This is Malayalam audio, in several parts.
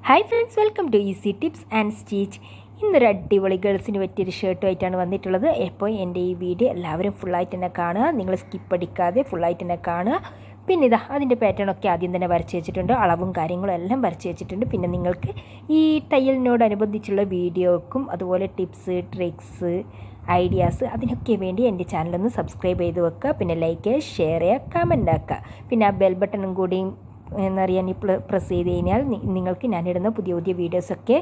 Hi friends, welcome to easy tips and stitch. ഇന്നൊരു അടിപൊളി ഗേൾസിന് പറ്റിയൊരു ഷർട്ടുമായിട്ടാണ് വന്നിട്ടുള്ളത്. എപ്പോൾ എൻ്റെ ഈ വീഡിയോ എല്ലാവരും ഫുള്ളായിട്ട് തന്നെ കാണുക, നിങ്ങൾ സ്കിപ്പ് അടിക്കാതെ ഫുള്ളായിട്ട് തന്നെ കാണുക. പിന്നെ ഇതാ അതിൻ്റെ പാറ്റേണൊക്കെ ആദ്യം തന്നെ വരച്ച് വെച്ചിട്ടുണ്ട്, അളവും കാര്യങ്ങളും എല്ലാം വരച്ച് വെച്ചിട്ടുണ്ട്. പിന്നെ നിങ്ങൾക്ക് ഈ തയ്യലിനോടനുബന്ധിച്ചുള്ള വീഡിയോക്കും അതുപോലെ ടിപ്സ്, ട്രിക്സ്, ഐഡിയാസ് അതിനൊക്കെ വേണ്ടി എൻ്റെ ചാനലൊന്ന് സബ്സ്ക്രൈബ് ചെയ്ത് വെക്കുക. പിന്നെ ലൈക്ക് ചെയ്യുക, ഷെയർ ചെയ്യുക, കമൻ്റ് ആക്കുക. പിന്നെ ആ ബെൽ ബട്ടണും കൂടിയും എന്നറിയാൻ പ്രസ് ചെയ്ത് കഴിഞ്ഞാൽ നിങ്ങൾക്ക് ഞാനിടുന്ന പുതിയ പുതിയ വീഡിയോസൊക്കെ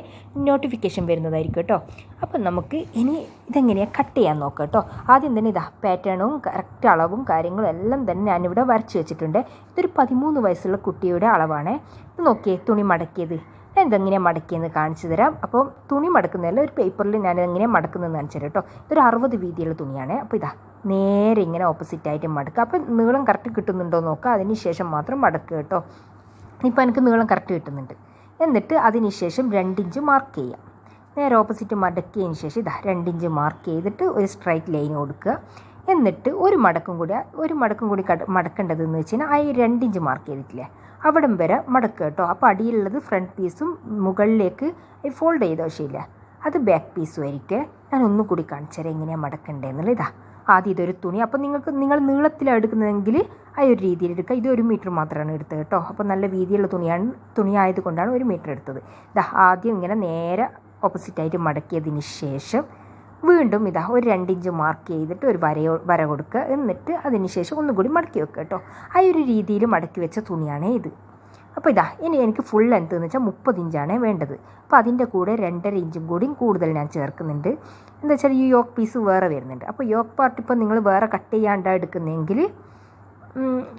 നോട്ടിഫിക്കേഷൻ വരുന്നതായിരിക്കും കേട്ടോ. അപ്പം നമുക്ക് ഇനി ഇതെങ്ങനെയാണ് കട്ട് ചെയ്യാൻ നോക്കാം കേട്ടോ. ആദ്യം തന്നെ ഇതാ പാറ്റേണും കറക്റ്റ് അളവും കാര്യങ്ങളും എല്ലാം തന്നെ ഞാനിവിടെ വരച്ച് വെച്ചിട്ടുണ്ട്. ഇതൊരു 13 വയസ്സുള്ള കുട്ടിയുടെ അളവാണ്. ഇത് നോക്കിയേ, തുണി മടക്കിയത് ഞാൻ ഇതെങ്ങനെയാണ് മടക്കിയെന്ന് കാണിച്ചു തരാം. അപ്പോൾ തുണി മടക്കുന്നതല്ല, ഒരു പേപ്പറിൽ ഞാൻ എങ്ങനെയാണ് മടക്കുന്നതെന്ന് കാണിച്ചു തരാം കേട്ടോ. ഇതൊരു 60 വീതിയുള്ള തുണിയാണ്. അപ്പോൾ ഇതാ നേരെ ഇങ്ങനെ ഓപ്പോസിറ്റായിട്ട് മടക്കുക. അപ്പോൾ നീളം കറക്റ്റ് കിട്ടുന്നുണ്ടോ നോക്കുക, അതിന് ശേഷം മാത്രം മടക്കുക കേട്ടോ. ഇപ്പോൾ എനിക്ക് നീളം കറക്റ്റ് കിട്ടുന്നുണ്ട്. എന്നിട്ട് അതിന് ശേഷം 2 ഇഞ്ച് മാർക്ക് ചെയ്യാം. നേരെ ഓപ്പോസിറ്റ് മടക്കിയതിന് ശേഷം ഇതാ 2 ഇഞ്ച് മാർക്ക് ചെയ്തിട്ട് ഒരു സ്ട്രൈറ്റ് ലൈൻ കൊടുക്കുക. എന്നിട്ട് ഒരു മടക്കും കൂടി മടക്കേണ്ടതെന്ന് വെച്ച് കഴിഞ്ഞാൽ ആ 2 ഇഞ്ച് മാർക്ക് ചെയ്തിട്ടില്ലേ അവിടം വരെ മടക്കുക കേട്ടോ. അപ്പോൾ അടിയിലുള്ളത് ഫ്രണ്ട് പീസും മുകളിലേക്ക് ഫോൾഡ് ചെയ്ത വശമില്ല, അത് ബാക്ക് പീസും ആയിരിക്കും. ഞാൻ ഒന്നുകൂടി കാണിച്ചു തരാം എങ്ങനെയാണ് മടക്കേണ്ടതെന്നുള്ള. ഇതാ ആദ്യം ഇതൊരു തുണി, അപ്പോൾ നിങ്ങൾ നീളത്തിലാണ് എടുക്കുന്നതെങ്കിൽ ആ ഒരു രീതിയിൽ എടുക്കുക. ഇത് 1 മീറ്റർ മാത്രമാണ് എടുത്തത് കേട്ടോ. അപ്പോൾ നല്ല വീതിയുള്ള തുണി ആയതുകൊണ്ടാണ് 1 മീറ്റർ എടുത്തത്. ഇതാ ആദ്യം ഇങ്ങനെ നേരെ ഓപ്പോസിറ്റായിട്ട് മടക്കിയതിന് ശേഷം വീണ്ടും ഇതാ ഒരു 2 ഇഞ്ച് മാർക്ക് ചെയ്തിട്ട് ഒരു വര കൊടുക്കുക. എന്നിട്ട് അതിന് ശേഷം ഒന്നുകൂടി മടക്കി വെക്കുക കേട്ടോ. ആ ഒരു രീതിയിൽ മടക്കി വെച്ച തുണിയാണ് ഇത്. അപ്പോൾ ഇതാ ഇനി എനിക്ക് ഫുൾ ലെങ്ത് എന്ന് വെച്ചാൽ 30 ഇഞ്ചാണ് വേണ്ടത്. അപ്പോൾ അതിൻ്റെ കൂടെ 2.5 ഇഞ്ചും കൂടി കൂടുതൽ ഞാൻ ചേർക്കുന്നുണ്ട്. എന്താ വെച്ചാൽ ഈ യോക്ക് പീസ് വേറെ വരുന്നുണ്ട്. അപ്പോൾ യോക്ക് പാർട്ട് ഇപ്പോൾ നിങ്ങൾ വേറെ കട്ട് ചെയ്യാണ്ടാണ് എടുക്കുന്നതെങ്കിൽ,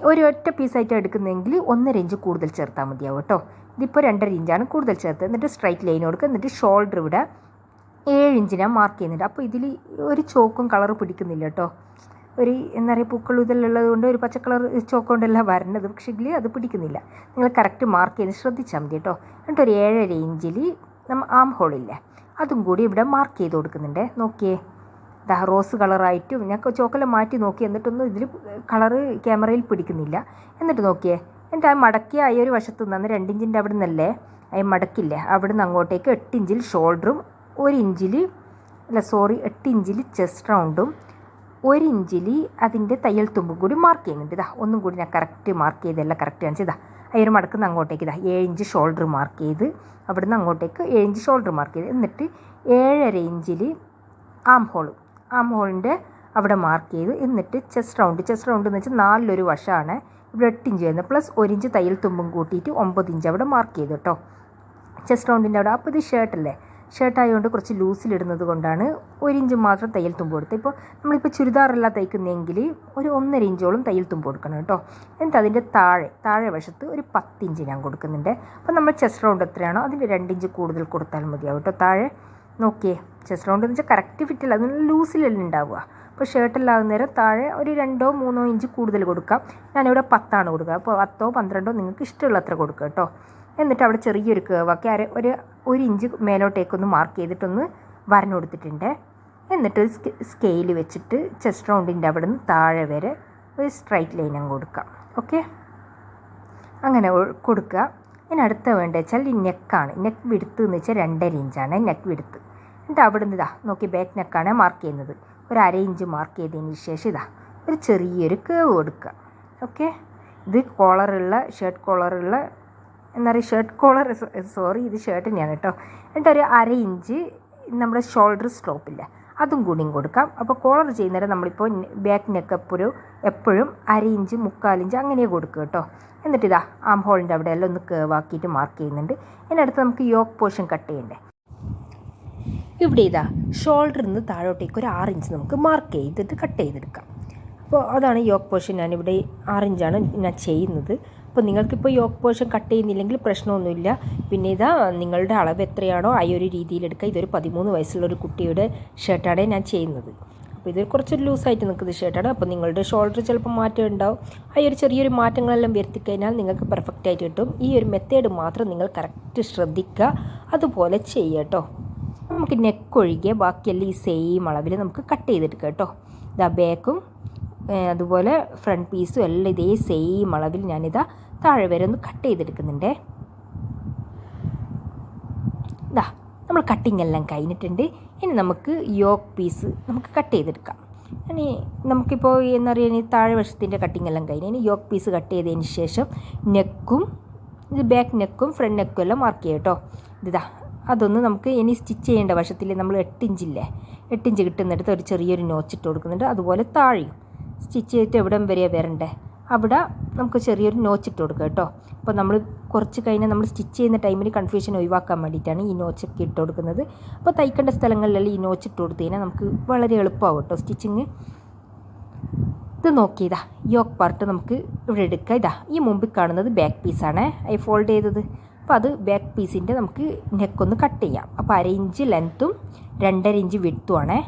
ഒരു ഒറ്റ പീസായിട്ട് എടുക്കുന്നതെങ്കിൽ 1.5 ഇഞ്ച് കൂടുതൽ ചേർത്താൽ മതിയാവും കേട്ടോ. ഇതിപ്പോൾ 2.5 ഇഞ്ചാണ് കൂടുതൽ ചേർത്തത്. എന്നിട്ട് സ്ട്രൈറ്റ് ലൈൻ കൊടുക്കുക. എന്നിട്ട് ഷോൾഡർ ഇവിടെ 7 ഇഞ്ച് ഞാൻ മാർക്ക് ചെയ്യുന്നുണ്ട്. അപ്പോൾ ഇതിൽ ഒരു ചോക്കും കളർ പിടിക്കുന്നില്ല കേട്ടോ. ഒരു എന്താ പറയുക, പൂക്കൾ ഇതെല്ലാം കൊണ്ട് ഒരു പച്ച കളർ ചോക്ക് കൊണ്ടല്ല വരണത്, പക്ഷേ ഇതിൽ അത് പിടിക്കുന്നില്ല. നിങ്ങൾ കറക്റ്റ് മാർക്ക് ചെയ്ത് ശ്രദ്ധിച്ചാൽ മതി കേട്ടോ. എന്നിട്ട് ഒരു 7.5 ഇഞ്ചിൽ നമ്മൾ ആം ഹോളില്ലേ അതും കൂടി ഇവിടെ മാർക്ക് ചെയ്ത് കൊടുക്കുന്നുണ്ട്. നോക്കിയേ, ഇതാ റോസ് കളറായിട്ടും ഞാൻ ചോക്കെല്ലാം മാറ്റി നോക്കി. എന്നിട്ടൊന്നും ഇതിൽ കളറ് ക്യാമറയിൽ പിടിക്കുന്നില്ല. എന്നിട്ട് നോക്കിയേ, എന്നിട്ട് ആ മടക്കിയ ആ ഒരു വശത്തു നിന്ന് 2 ഇഞ്ചിൻ്റെ അവിടെ നിന്നല്ലേ ആ മടക്കില്ലേ അവിടെ നിന്ന് അങ്ങോട്ടേക്ക് 8 ഇഞ്ചിൽ ഷോൾഡറും 8 ഇഞ്ചിൽ ചെസ്റ്റ് റൗണ്ടും 1 ഇഞ്ചിൽ അതിൻ്റെ തയ്യൽ തുമ്പും കൂടി മാർക്ക് ചെയ്യുന്നുണ്ട്. ഇതാ ഒന്നും കൂടി ഞാൻ കറക്റ്റ് മാർക്ക് ചെയ്തെല്ലാം കറക്റ്റ് കാണിച്ച് ഇതാ ആ ഒരു മടക്കുന്ന അങ്ങോട്ടേക്ക് ഇതാ 7 ഇഞ്ച് ഷോൾഡർ മാർക്ക് ചെയ്ത് അവിടുന്ന് അങ്ങോട്ടേക്ക് 7 ഇഞ്ച് ഷോൾഡർ മാർക്ക് ചെയ്ത് എന്നിട്ട് 7.5 ഇഞ്ചിൽ ആം ഹോളിൻ്റെ അവിടെ മാർക്ക് ചെയ്ത് എന്നിട്ട് ചെസ്റ്റ് റൗണ്ട് എന്ന് വെച്ചാൽ 4 വശമാണ്. ഇവിടെ 8 ഇഞ്ച് വരുന്നത് പ്ലസ് 1 ഇഞ്ച് തയ്യൽ തുമ്പും കൂട്ടിയിട്ട് 9 ഇഞ്ച് അവിടെ മാർക്ക് ചെയ്തു കേട്ടോ, ചെസ്റ്റ് റൗണ്ടിൻ്റെ അവിടെ. അപ്പോൾ ഇത് ഷർട്ടായതുകൊണ്ട് കുറച്ച് ലൂസിലിടുന്നത് കൊണ്ടാണ് 1 ഇഞ്ച് മാത്രം തയ്യൽ തുമ്പ് കൊടുത്തത്. ഇപ്പോൾ നമ്മളിപ്പോൾ ചുരിദാറെല്ലാം തയ്ക്കുന്നതെങ്കിൽ ഒരു 1.5 ഇഞ്ചോളം തയ്യൽ തുമ്പ് കൊടുക്കണം കേട്ടോ. എന്നിട്ട് അതിൻ്റെ താഴെ വശത്ത് ഒരു 10 ഇഞ്ച് ഞാൻ കൊടുക്കുന്നുണ്ട്. അപ്പോൾ നമ്മൾ ചെസ്റ്റ് റൗണ്ട് എത്രയാണോ അതിൻ്റെ 2 ഇഞ്ച് കൂടുതൽ കൊടുത്താൽ മതിയാവും കേട്ടോ. താഴെ നോക്കിയേ, ചെസ്റ്റ് റൗണ്ട് എന്ന് വെച്ചാൽ കറക്റ്റ് ഫിറ്റല്ല, അത് ലൂസിലല്ല ഉണ്ടാവുക. അപ്പോൾ ഷർട്ടെല്ലാം നേരം താഴെ ഒരു 2-3 ഇഞ്ച് കൂടുതൽ കൊടുക്കാം. ഞാനിവിടെ 10 കൊടുക്കുക. അപ്പോൾ 10-12 നിങ്ങൾക്ക് ഇഷ്ടമുള്ള അത്ര കൊടുക്കുക കേട്ടോ. എന്നിട്ട് അവിടെ ചെറിയൊരു കേവാക്കി ഒരു ഇഞ്ച് മേലോട്ടേക്കൊന്ന് മാർക്ക് ചെയ്തിട്ടൊന്ന് വരഞ്ഞു കൊടുത്തിട്ടുണ്ട്. എന്നിട്ട് സ്കെയിൽ വെച്ചിട്ട് ചെസ്റ്റ് റൗണ്ടിൻ്റെ അവിടെ നിന്ന് താഴെ വരെ ഒരു സ്ട്രൈറ്റ് ലൈൻ അങ്ങ് കൊടുക്കാം. ഓക്കെ, അങ്ങനെ കൊടുക്കുക. ഇനി അടുത്ത വേണ്ടത് വെച്ചാൽ ഈ നെക്കാണ്. നെക്ക് വിടുത്ത് എന്ന് വെച്ചാൽ 2.5 ഇഞ്ചാണ് നെക്ക് വിടുത്ത്. എന്നിട്ട് അവിടെ നിന്ന് ഇതാ നോക്കി ബാക്ക് നെക്കാണ് മാർക്ക് ചെയ്യുന്നത്. ഒരു 1/2 ഇഞ്ച് മാർക്ക് ചെയ്തതിന് ശേഷം ഇതാ ഒരു ചെറിയൊരു കേവ് കൊടുക്കുക. ഓക്കെ, ഇത് ഷർട്ട് കോളറുള്ള ഇത് ഷർട്ട് തന്നെയാണ് കേട്ടോ. എന്നിട്ട് ഒരു 1/2 ഇഞ്ച് നമ്മുടെ ഷോൾഡർ സ്ലോപ്പില്ല അതും കൂടിയും കൊടുക്കാം. അപ്പോൾ കോളർ ചെയ്യുന്നേരം നമ്മളിപ്പോൾ ബാക്ക് നെക്ക് എപ്പോഴും 1/2 ഇഞ്ച് 3/4 ഇഞ്ച് അങ്ങനെ കൊടുക്കുക കേട്ടോ. എന്നിട്ട് ഇതാ ആം ഹോളിൻ്റെ അവിടെ എല്ലാം ഒന്ന് കേവാക്കിയിട്ട് മാർക്ക് ചെയ്യുന്നുണ്ട്. ഇതിനടുത്ത് നമുക്ക് യോക്ക് പോർഷൻ കട്ട് ചെയ്യണ്ടേ. ഇവിടെ ഇതാ ഷോൾഡറിൽ നിന്ന് താഴോട്ടേക്ക് ഒരു 6 ഇഞ്ച് നമുക്ക് മാർക്ക് ചെയ്തിട്ട് കട്ട് ചെയ്തെടുക്കാം. അപ്പോൾ അതാണ് യോക്ക് പോർഷൻ. ഞാനിവിടെ 6 ഇഞ്ചാണ് ഞാൻ ചെയ്യുന്നത്. അപ്പോൾ നിങ്ങൾക്കിപ്പോൾ യോക്ക് പോർഷൻ കട്ട് ചെയ്യുന്നില്ലെങ്കിൽ പ്രശ്നമൊന്നുമില്ല. പിന്നെ ഇതാ നിങ്ങളുടെ അളവ് എത്രയാണോ ആ ഒരു രീതിയിലെടുക്കുക. ഇതൊരു 13 വയസ്സുള്ള ഒരു കുട്ടിയുടെ ഷർട്ടാണ് ഞാൻ ചെയ്യുന്നത്. അപ്പോൾ ഇത് കുറച്ച് ലൂസായിട്ട് നിൽക്കുന്ന ഷർട്ടാണ്. അപ്പോൾ നിങ്ങളുടെ ഷോൾഡർ ചിലപ്പോൾ മാറ്റം ഉണ്ടാവും. ആ ഒരു ചെറിയൊരു മാറ്റങ്ങളെല്ലാം വരുത്തിക്കഴിഞ്ഞാൽ നിങ്ങൾക്ക് പെർഫെക്റ്റ് ആയിട്ട് കിട്ടും. ഈ ഒരു മെത്തേഡ് മാത്രം നിങ്ങൾ കറക്റ്റ് ശ്രദ്ധിക്കുക, അതുപോലെ ചെയ്യുക കേട്ടോ. നമുക്ക് നെക്ക് ഒഴികെ ബാക്കിയെല്ലാം ഈ സെയിം അളവിൽ നമുക്ക് കട്ട് ചെയ്തെടുക്കുക കേട്ടോ. ഇതാ ബാക്കും അതുപോലെ ഫ്രണ്ട് പീസും എല്ലാം ഇതേ സെയിം അളവിൽ ഞാനിതാ താഴെ വരെ ഒന്ന് കട്ട് ചെയ്തെടുക്കുന്നുണ്ട്. ഇതാ നമ്മൾ കട്ടിങ് എല്ലാം കഴിഞ്ഞിട്ടുണ്ട്. ഇനി നമുക്ക് യോക്ക് പീസ് നമുക്ക് കട്ട് ചെയ്തെടുക്കാം. ഇനി നമുക്കിപ്പോൾ എന്താ പറയുക, താഴെ വശത്തിൻ്റെ കട്ടിങ് എല്ലാം കഴിഞ്ഞ് ഇനി യോക്ക് പീസ് കട്ട് ചെയ്തതിന് ശേഷം നെക്കും ഇത് ബാക്ക് നെക്കും ഫ്രണ്ട് നെക്കും എല്ലാം മാർക്ക് ചെയ്യാം കേട്ടോ. ഇതാ അതൊന്ന് നമുക്ക് ഇനി സ്റ്റിച്ച് ചെയ്യേണ്ട വശത്തിൽ നമ്മൾ 8 ഇഞ്ചില്ലേ, 8 ഇഞ്ച് കിട്ടുന്നിടത്ത് ഒരു ചെറിയൊരു നോച്ചിട്ട് കൊടുക്കുന്നുണ്ട്. അതുപോലെ താഴെയും സ്റ്റിച്ച് ചെയ്തിട്ട് എവിടം വരെയാണ് വരണ്ടേ അവിടെ നമുക്ക് ചെറിയൊരു നോച്ചിട്ട് കൊടുക്കുക കേട്ടോ. അപ്പോൾ നമ്മൾ കുറച്ച് കഴിഞ്ഞാൽ നമ്മൾ സ്റ്റിച്ച് ചെയ്യുന്ന ടൈമിൽ കൺഫ്യൂഷൻ ഒഴിവാക്കാൻ വേണ്ടിയിട്ടാണ് ഈ നോച്ചൊക്കെ ഇട്ട് കൊടുക്കുന്നത്. അപ്പോൾ തയ്ക്കേണ്ട സ്ഥലങ്ങളിലെല്ലാം ഈ നോച്ചിട്ട് കൊടുത്തു കഴിഞ്ഞാൽ നമുക്ക് വളരെ എളുപ്പമാവും കേട്ടോ സ്റ്റിച്ചിങ്. ഇത് നോക്കിയതാ യോക്ക് പാർട്ട് നമുക്ക് ഇവിടെ എടുക്കുക. ഇതാ ഈ മുമ്പിൽ കാണുന്നത് ബാക്ക് പീസാണ് ഐ ഫോൾഡ് ചെയ്തത്. അപ്പോൾ അത് ബാക്ക് പീസിൻ്റെ നമുക്ക് നെക്കൊന്ന് കട്ട് ചെയ്യാം. അപ്പോൾ 1/2 ഇഞ്ച് ലെങ്ത്തും 2.5 ഇഞ്ച് വിഡ്ത്തുമാണ്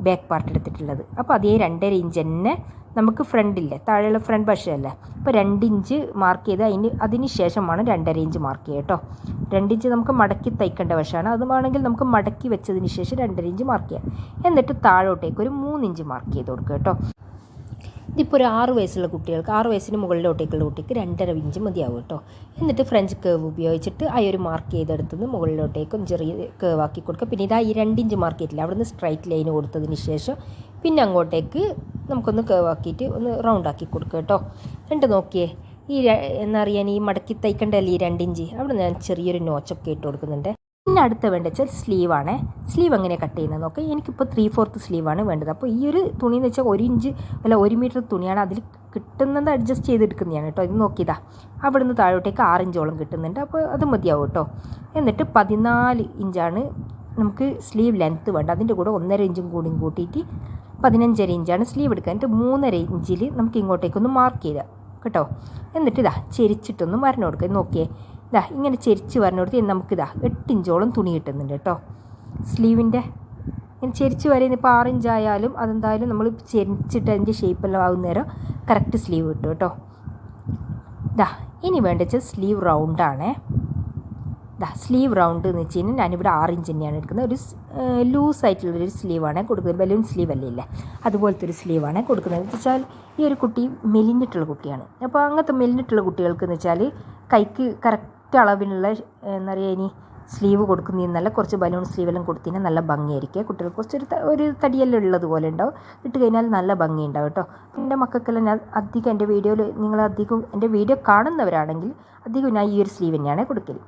ബാക്ക് പാർട്ട് എടുത്തിട്ടുള്ളത്. അപ്പോൾ അതേ 2.5 ഇഞ്ച് തന്നെ നമുക്ക് ഫ്രണ്ടില്ലേ, താഴെയുള്ള ഫ്രണ്ട് വശമല്ലേ, അപ്പോൾ 2 ഇഞ്ച് മാർക്ക് ചെയ്ത് അതിന് ശേഷമാണ് 2.5 ഇഞ്ച് മാർക്ക് ചെയ്യുക കേട്ടോ. 2 ഇഞ്ച് നമുക്ക് മടക്കി തയ്ക്കേണ്ട വശമാണ്. അത് വേണമെങ്കിൽ നമുക്ക് മടക്കി വെച്ചതിന് ശേഷം 2.5 ഇഞ്ച് മാർക്ക് ചെയ്യാം. എന്നിട്ട് താഴോട്ടേക്ക് ഒരു 3 ഇഞ്ച് മാർക്ക് ചെയ്ത് കൊടുക്കുക കേട്ടോ. ഇതിപ്പോൾ ഒരു 6 വയസ്സുള്ള കുട്ടികൾക്ക്, 6 വയസ്സിന് മുകളിലോട്ടേക്കുള്ള കുട്ടിക്ക് 2.5 ഇഞ്ച് മതിയാവും കേട്ടോ. എന്നിട്ട് ഫ്രഞ്ച് കേവ് ഉപയോഗിച്ചിട്ട് ആ ഒരു മാർക്ക് ചെയ്തെടുത്തുനിന്ന് മുകളിലോട്ടേക്കും ചെറിയ കേവ് ആക്കി കൊടുക്കുക. പിന്നെ ഇതാ ഈ 2 ഇഞ്ച് മാർക്ക് ചെയ്തിട്ടില്ല, അവിടെ നിന്ന് സ്ട്രൈറ്റ് ലൈൻ കൊടുത്തതിന് ശേഷം പിന്നെ അങ്ങോട്ടേക്ക് നമുക്കൊന്ന് കേവ് ആക്കിയിട്ട് ഒന്ന് റൗണ്ട് ആക്കി കൊടുക്കുക കേട്ടോ. എന്നിട്ട് നോക്കിയേ ഈ എന്താ പറയുക, ഈ മടക്കി തയ്ക്കേണ്ടല്ലേ ഈ 2 ഇഞ്ച്, അവിടെ ഞാൻ ചെറിയൊരു നോച്ചൊക്കെ ഇട്ട് കൊടുക്കുന്നുണ്ട്. പിന്നെ അടുത്ത വേണ്ടത് വെച്ചാൽ സ്ലീവാണ്. സ്ലീവ് എങ്ങനെ കട്ട് ചെയ്യുന്നത് നോക്കാം. എനിക്കിപ്പോൾ 3/4 സ്ലീവാണ് വേണ്ടത്. അപ്പോൾ ഈ ഒരു തുണി എന്ന് വെച്ചാൽ 1 ഇഞ്ച് അല്ല 1 മീറ്റർ തുണിയാണ്, അതിൽ കിട്ടുന്നത് അഡ്ജസ്റ്റ് ചെയ്തെടുക്കുന്നതാണ് കേട്ടോ. ഇത് നോക്കിയതാ അവിടെ നിന്ന് താഴോട്ടേക്ക് 6 ഇഞ്ചോളം കിട്ടുന്നുണ്ട്. അപ്പോൾ അത് മതിയാവും കേട്ടോ. എന്നിട്ട് 14 ഇഞ്ചാണ് നമുക്ക് സ്ലീവ് ലെങ്ത്ത് വേണ്ട. അതിൻ്റെ കൂടെ 1.5 ഇഞ്ചും കൂടി കൂട്ടിയിട്ട് 15.5 ഇഞ്ചാണ് സ്ലീവ് എടുക്കുക. എന്നിട്ട് 3.5 ഇഞ്ചിൽ നമുക്ക് ഇങ്ങോട്ടേക്കൊന്ന് മാർക്ക് ചെയ്താൽ കേട്ടോ. എന്നിട്ട് ഇതാ ചെരിച്ചിട്ടൊന്ന് വരണം കൊടുക്കുക. നോക്കിയേ ഇതാ ഇങ്ങനെ ചെരിച്ച് വരണം കൊടുത്ത് നമുക്കിതാ 8 ഇഞ്ചോളം തുണി കിട്ടുന്നുണ്ട് കേട്ടോ. സ്ലീവിൻ്റെ ഇങ്ങനെ ചെരിച്ച് വരയുന്ന ഇപ്പോൾ 6 ഇഞ്ചായാലും അതെന്തായാലും നമ്മൾ ചെരിച്ചിട്ട് അതിൻ്റെ ഷേപ്പെല്ലാം ആകുന്നേരം കറക്റ്റ് സ്ലീവ് കിട്ടും കേട്ടോ. ഇതാ ഇനി വേണ്ടത് സ്ലീവ് റൗണ്ടാണേ. ഇതാ സ്ലീവ് റൗണ്ട് എന്ന് വെച്ച് കഴിഞ്ഞാൽ ഞാനിവിടെ 6 ഇഞ്ച് തന്നെയാണ് എടുക്കുന്നത്. ഒരു ലൂസായിട്ടുള്ളൊരു സ്ലീവാണ് കൊടുക്കുന്നത്, ബലൂൺ സ്ലീവ് അല്ലേ ഇല്ല, അതുപോലത്തെ ഒരു സ്ലീവാണ് കൊടുക്കുന്നത്. എന്ന് വെച്ചാൽ ഈ ഒരു കുട്ടി മെലിഞ്ഞിട്ടുള്ള കുട്ടിയാണ്. അപ്പോൾ അങ്ങനത്തെ മെലിഞ്ഞിട്ടുള്ള കുട്ടികൾക്ക് എന്ന് വെച്ചാൽ കൈക്ക് കറക്റ്റ് അളവിനുള്ള എന്താ പറയുക ഇനി സ്ലീവ് കൊടുക്കുന്നതിനല്ല കുറച്ച് ബലൂൺ സ്ലീവെല്ലാം കൊടുത്തതിനാൽ നല്ല ഭംഗിയായിരിക്കും. കുട്ടികൾക്ക് കുറച്ചൊരു തടിയെല്ലാം ഉള്ളതുപോലെ ഉണ്ടാവും, ഇട്ട് കഴിഞ്ഞാൽ നല്ല ഭംഗി ഉണ്ടാവും കേട്ടോ. എൻ്റെ മക്കൾക്കെല്ലാം ഞാൻ അധികം എൻ്റെ വീഡിയോയിൽ നിങ്ങളധികം എൻ്റെ വീഡിയോ കാണുന്നവരാണെങ്കിൽ അധികം ഞാൻ ഈ ഒരു സ്ലീവ് തന്നെയാണ് കൊടുക്കൽ.